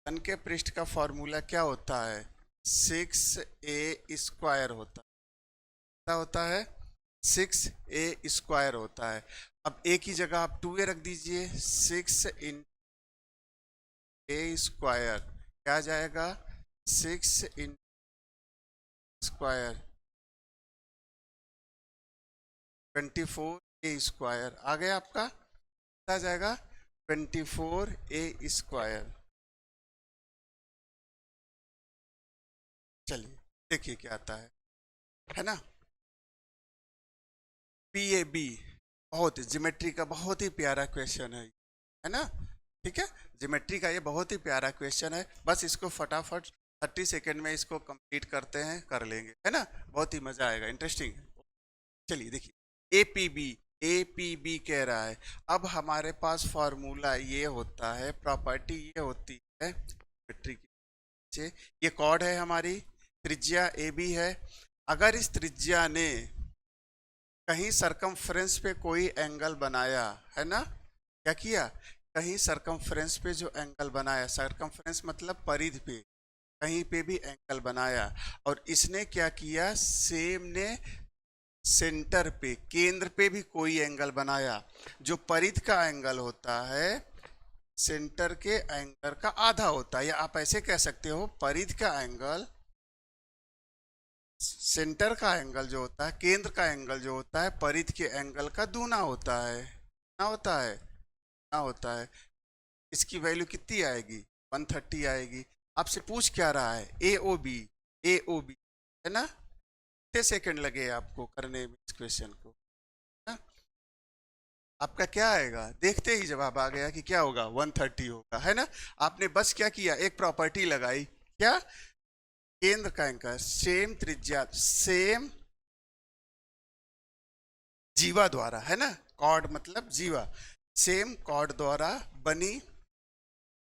घन के पृष्ठ का फॉर्मूला क्या होता है? 6a² होता है। क्या होता है? 6a² होता है। अब a की जगह आप 2a रख दीजिए। 6 × a² क्या आ जाएगा? 6 × स्क्वायर 24a² आ गया आपका। आ जाएगा 24a²। चलिए देखिए क्या आता है ना। PAB बहुत ज्योमेट्री का बहुत ही प्यारा क्वेश्चन है ना? ठीक है, ज्योमेट्री का ये बहुत ही प्यारा क्वेश्चन है। बस इसको फटाफट 30 सेकेंड में इसको कंप्लीट करते हैं, कर लेंगे, है ना? बहुत ही मजा आएगा, इंटरेस्टिंग। चलिए देखिए APB कह रहा है। अब हमारे पास फॉर्मूला ये होता है, प्रॉपर्टी ये होती है ज्योमेट्री की। ये कॉर्ड है, हमारी त्रिज्या AB है। अगर इस त्रिज्या ने कहीं सरकमफ्रेंस पे कोई एंगल बनाया, है ना, क्या किया? कहीं सरकमफ्रेंस पे जो एंगल बनाया, सरकमफ्रेंस मतलब परिधि पे, कहीं पे भी एंगल बनाया, और इसने क्या किया? सेम ने सेंटर पे, केंद्र पे भी कोई एंगल बनाया। जो परिधि का एंगल होता है सेंटर के एंगल का आधा होता है, या आप ऐसे कह सकते हो परिधि का एंगल सेंटर का एंगल जो होता है, केंद्र का एंगल जो होता है, परिधि के एंगल का दूना होता है ना, होता है ना, होता है। इसकी वैल्यू कितनी आएगी? 130 आएगी। आपसे पूछ क्या रहा है? AOB है ना? कितने सेकंड लगे आपको करने में इस क्वेश्चन को? ना? आपका क्या आएगा? देखते ही जवाब आ गया कि क्या होगा? 130 होगा, है ना? आपने बस क्या किया? एक प्रॉपर्टी लगाई, क्या? केंद्र का एंगल सेम त्रिज्या, सेम जीवा द्वारा, है ना, कॉर्ड मतलब जीवा, सेम कॉर्ड द्वारा बनी,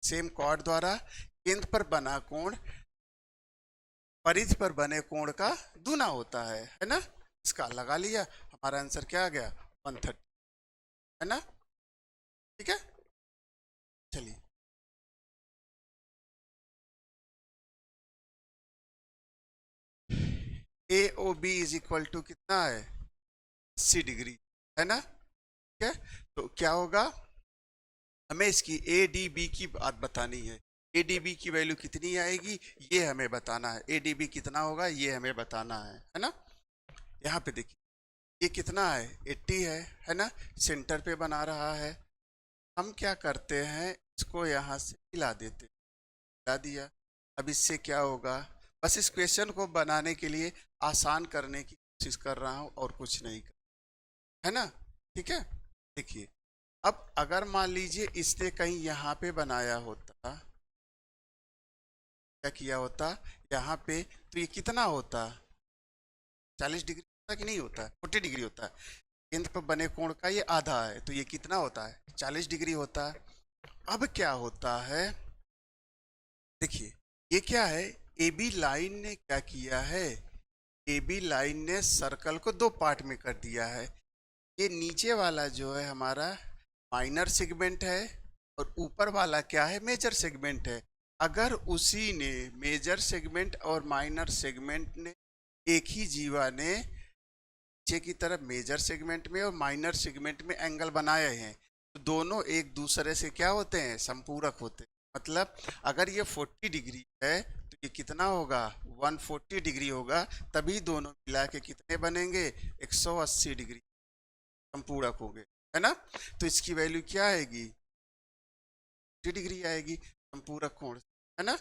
सेम कॉर्ड द्वारा केंद्र पर बना कोण परिधि पर बने कोण का दूना होता है ना? इसका लगा लिया, हमारा आंसर क्या आ गया? 130, है ना? ठीक है, चलिए AOB इज इक्वल टू कितना है? 80 डिग्री, है ना? ठीक है, तो क्या होगा? हमें इसकी ADB की बात बतानी है। ADB की वैल्यू कितनी आएगी ये हमें बताना है। ADB कितना होगा ये हमें बताना है ना? यहाँ पे देखिए ये कितना है? 80 है ना? सेंटर पे बना रहा है। हम क्या करते हैं, इसको यहाँ से हिला देते, हिला दिया। अब इससे क्या होगा? बस इस क्वेश्चन को बनाने के लिए आसान करने की कोशिश कर रहा हूँ और कुछ नहीं कर, है ना? ठीक है, देखिए अब अगर मान लीजिए इसने कहीं यहाँ पे बनाया होता, क्या किया होता यहाँ पे, तो ये कितना होता? 40 डिग्री है कि नहीं होता है? 40 डिग्री होता है। केंद्र पर बने कोण का ये आधा है, तो ये कितना होता है? 40 डिग्री होता है। अब क्या होता है, देखिए ये क्या है, ए बी लाइन ने क्या किया है, ए बी लाइन ने सर्कल को दो पार्ट में कर दिया है। ये नीचे वाला जो है हमारा माइनर सेगमेंट है और ऊपर वाला क्या है, मेजर सेगमेंट है। अगर उसी ने मेजर सेगमेंट और माइनर सेगमेंट ने एक ही जीवा ने नीचे की तरफ मेजर सेगमेंट में और माइनर सेगमेंट में एंगल बनाए हैं, तो दोनों एक दूसरे से क्या होते हैं, संपूरक होते हैं। मतलब अगर ये 40 डिग्री है तो ये कितना होगा, 140 डिग्री होगा, तभी दोनों मिला के कितने बनेंगे, 180 डिग्री संपूरक होंगे, है ना। तो इसकी वैल्यू क्या आएगी, 40 डिग्री आएगी संपूरक कोण, है ना।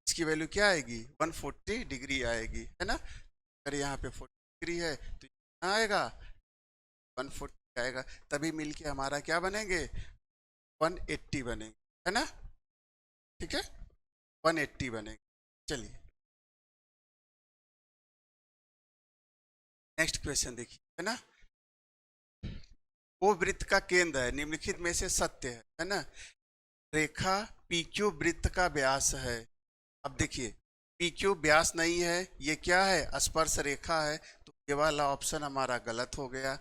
इसकी वैल्यू क्या आएगी, 140 डिग्री आएगी, है ना। अगर यहाँ पे 40 डिग्री है तो कितना आएगा, 140 आएगा, तभी मिलके हमारा क्या बनेंगे, 180 बनेंगे, है ना। ठीक है, 180 बनेंगे। चलिए नेक्स्ट क्वेश्चन देखिए, है ना। वो वृत्त का केंद्र है, निम्नलिखित में से सत्य है ना। रेखा पी क्यू वृत्त का व्यास है। अब देखिए पी क्यू व्यास नहीं है, ये क्या है, स्पर्श रेखा है, तो ये वाला ऑप्शन हमारा गलत हो गया।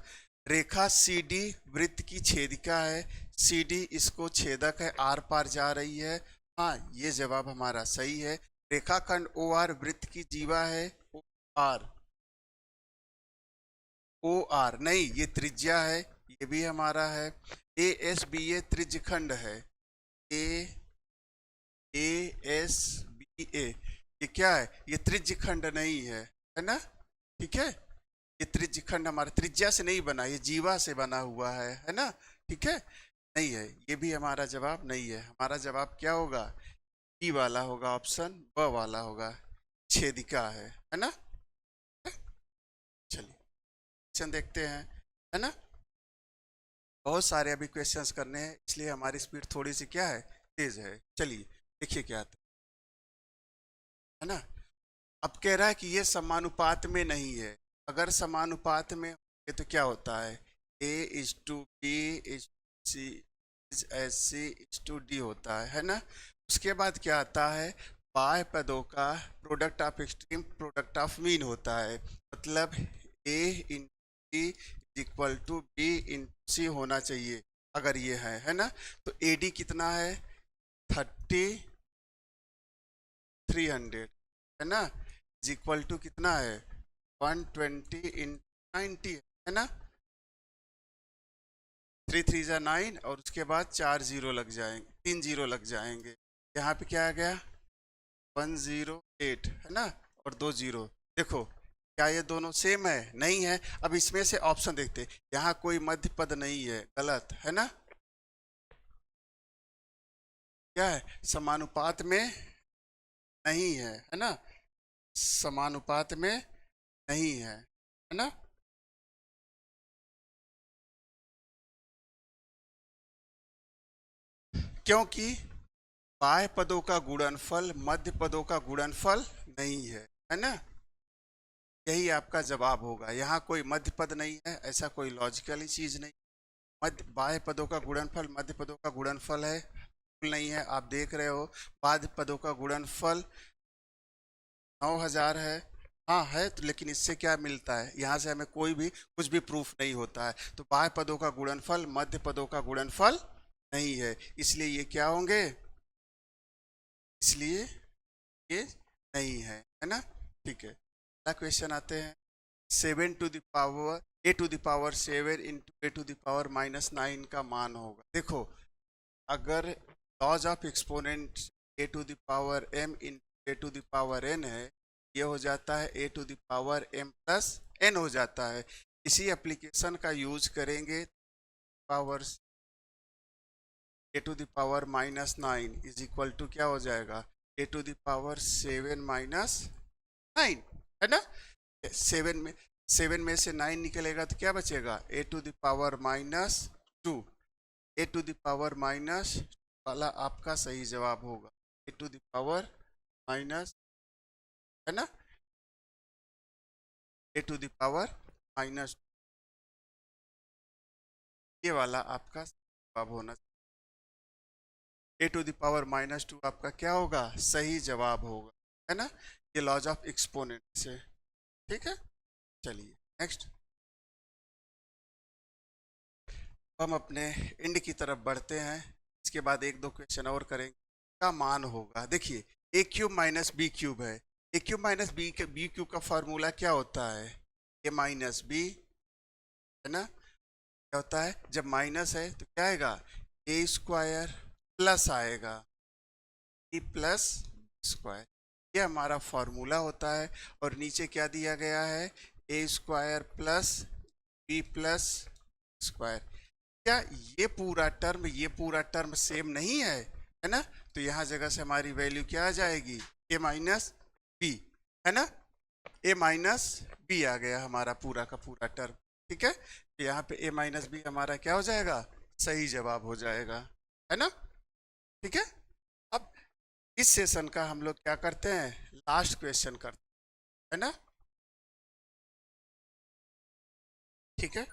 रेखा सी डी वृत्त की छेदिका है, सी डी इसको छेदक है, आर पार जा रही है, हाँ ये जवाब हमारा सही है। रेखाखंड ओ आर वृत्त की जीवा है, ओ आर, ओ आर नहीं, ये त्रिज्या है, ये भी हमारा है। ए एस बी ए त्रिज्यखंड है, ए ए एस बी ए, ये क्या है, ये त्रिज्यखंड नहीं है ना। ठीक है, ये त्रिज्यखंड हमारा त्रिज्या से नहीं बना, ये जीवा से बना हुआ है ना। ठीक है, नहीं है, ये भी हमारा जवाब नहीं है। हमारा जवाब क्या होगा, बी वाला होगा, ऑप्शन ब वाला होगा, छेदिका है ना। चलिए क्वेश्चन देखते हैं, है ना। बहुत सारे अभी क्वेश्चंस करने हैं, इसलिए हमारी स्पीड थोड़ी सी क्या है, तेज है। चलिए देखिए क्या आता है ना। अब कह रहा है कि ये समानुपात में नहीं है। अगर समानुपात में है तो क्या होता है, A is to B is C is as C is to D होता है ना। उसके बाद क्या आता है, बाह्य पदों का product of extreme product of mean होता है। मतलब A in B equal to B in C होना चाहिए, अगर ये है ना। तो ए डी कितना है, 300 है ना, इज इक्वल टू कितना है, 120 इन 90 है ना। 3 3 जा 9 और उसके बाद 4 जीरो लग जाएंगे, 3 जीरो लग जाएंगे। यहाँ पे क्या आ गया, 108 है ना, और 2 जीरो। देखो क्या ये दोनों सेम है, नहीं है। अब इसमें से ऑप्शन देखते, यहाँ कोई मध्य पद नहीं है, गलत है ना। क्या है, समानुपात में नहीं है ना, समानुपात में नहीं है ना। क्योंकि बाह्य पदों का गुणनफल मध्य पदों का गुणनफल नहीं है ना। यही आपका जवाब होगा, यहाँ कोई मध्य पद नहीं है, ऐसा कोई लॉजिकल चीज नहीं। मध्य बाह्य पदों का गुणनफल मध्य पदों का गुणनफल है, नहीं है। आप देख रहे हो बाह्य पदों का गुणनफल 9000 है, हाँ है तो, लेकिन इससे क्या मिलता है, यहाँ से हमें कोई भी कुछ भी प्रूफ नहीं होता है। तो बाह्य पदों का गुणनफल मध्य पदों का गुणनफल नहीं है, इसलिए ये क्या होंगे, इसलिए ये नहीं है ना। ठीक है, अगला क्वेश्चन आते हैं। 7 to the power A to the power 7 into A to the power -9 का मान होगा। देखो अगर laws of exponent A to the power m into A to the power n है, ये हो जाता है A to the power m plus n हो जाता है। इसी एप्लीकेशन का यूज करेंगे, power A to the power -9 is equal to क्या हो जाएगा, ए टू द पावर 7 -9 है ना। 7 में से 9 निकलेगा तो क्या बचेगा, A to the power -2, A to the power minus वाला आपका सही जवाब होगा, A to the power minus है ना, A to the power minus, ये वाला आपका जवाब होना चाहिए। a टू द पावर -2 आपका क्या होगा, सही जवाब होगा, है ना। ये लॉज ऑफ एक्सपोनेंट से, ठीक है। चलिए नेक्स्ट, हम अपने एंड की तरफ बढ़ते हैं। इसके बाद एक दो क्वेश्चन और करेंगे। का मान होगा, देखिए ए क्यूब माइनस बी क्यूब है। ए क्यूब माइनस बी क्यूब का फॉर्मूला क्या होता है, ए माइनस बी, है ना। क्या होता है, जब माइनस है तो क्या आएगा, ए स्क्वायर प्लस आएगा बी प्लस स्क्वायर, ये हमारा फॉर्मूला होता है। और नीचे क्या दिया गया है, A square plus B plus square. क्या ये पूरा टर्म सेम नहीं है ना। तो यहाँ जगह से हमारी वैल्यू क्या आ जाएगी, ए माइनस बी, है ना। ए माइनस बी आ गया हमारा पूरा का पूरा टर्म, ठीक है। तो यहाँ पे ए माइनस बी हमारा क्या हो जाएगा, सही जवाब हो जाएगा, है ना, ठीक है। अब इस सेशन का हम लोग क्या करते हैं, लास्ट क्वेश्चन करते हैं, है ना, ठीक है।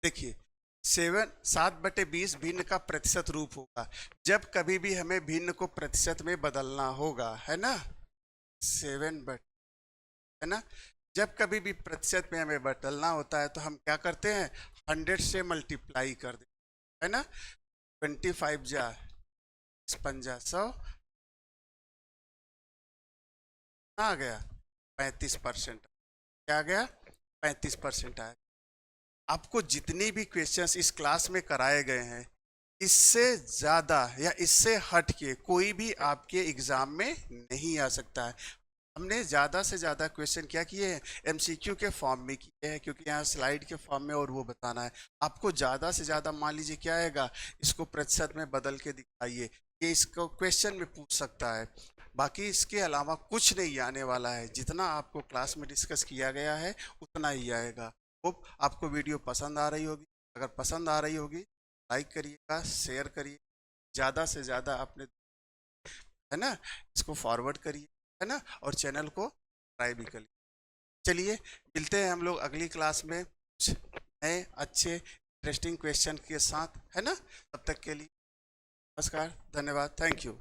देखिए 7/20 भिन्न का प्रतिशत रूप होगा। जब कभी भी हमें भिन्न को प्रतिशत में बदलना होगा, है ना, 7/, है ना, जब कभी भी प्रतिशत में हमें बदलना होता है तो हम क्या करते हैं, 100 से मल्टीप्लाई कर देते, है ना। 25 जा 100 आ गया 35%, क्या आ गया 35% आया। आपको जितने भी क्वेश्चंस इस क्लास में कराए गए हैं, इससे ज़्यादा या इससे हट के कोई भी आपके एग्ज़ाम में नहीं आ सकता है। हमने ज़्यादा से ज़्यादा क्वेश्चन क्या किए हैं, एमसीक्यू के फॉर्म में किए हैं, क्योंकि यहाँ स्लाइड के फॉर्म में और वो बताना है आपको। ज़्यादा से ज़्यादा मान लीजिए क्या आएगा, इसको प्रतिशत में बदल के दिखाइए, ये इसको क्वेश्चन में पूछ सकता है। बाकी इसके अलावा कुछ नहीं आने वाला है, जितना आपको क्लास में डिस्कस किया गया है उतना ही आएगा। होप आपको वीडियो पसंद आ रही होगी। अगर पसंद आ रही होगी लाइक करिएगा, शेयर करिए, ज़्यादा से ज़्यादा अपने, है ना, इसको फॉरवर्ड करिए, है ना, और चैनल को ट्राई भी करिए। चलिए मिलते हैं हम लोग अगली क्लास में कुछ नए अच्छे इंटरेस्टिंग क्वेश्चन के साथ, है ना। तब तक के लिए नमस्कार, धन्यवाद, थैंक यू।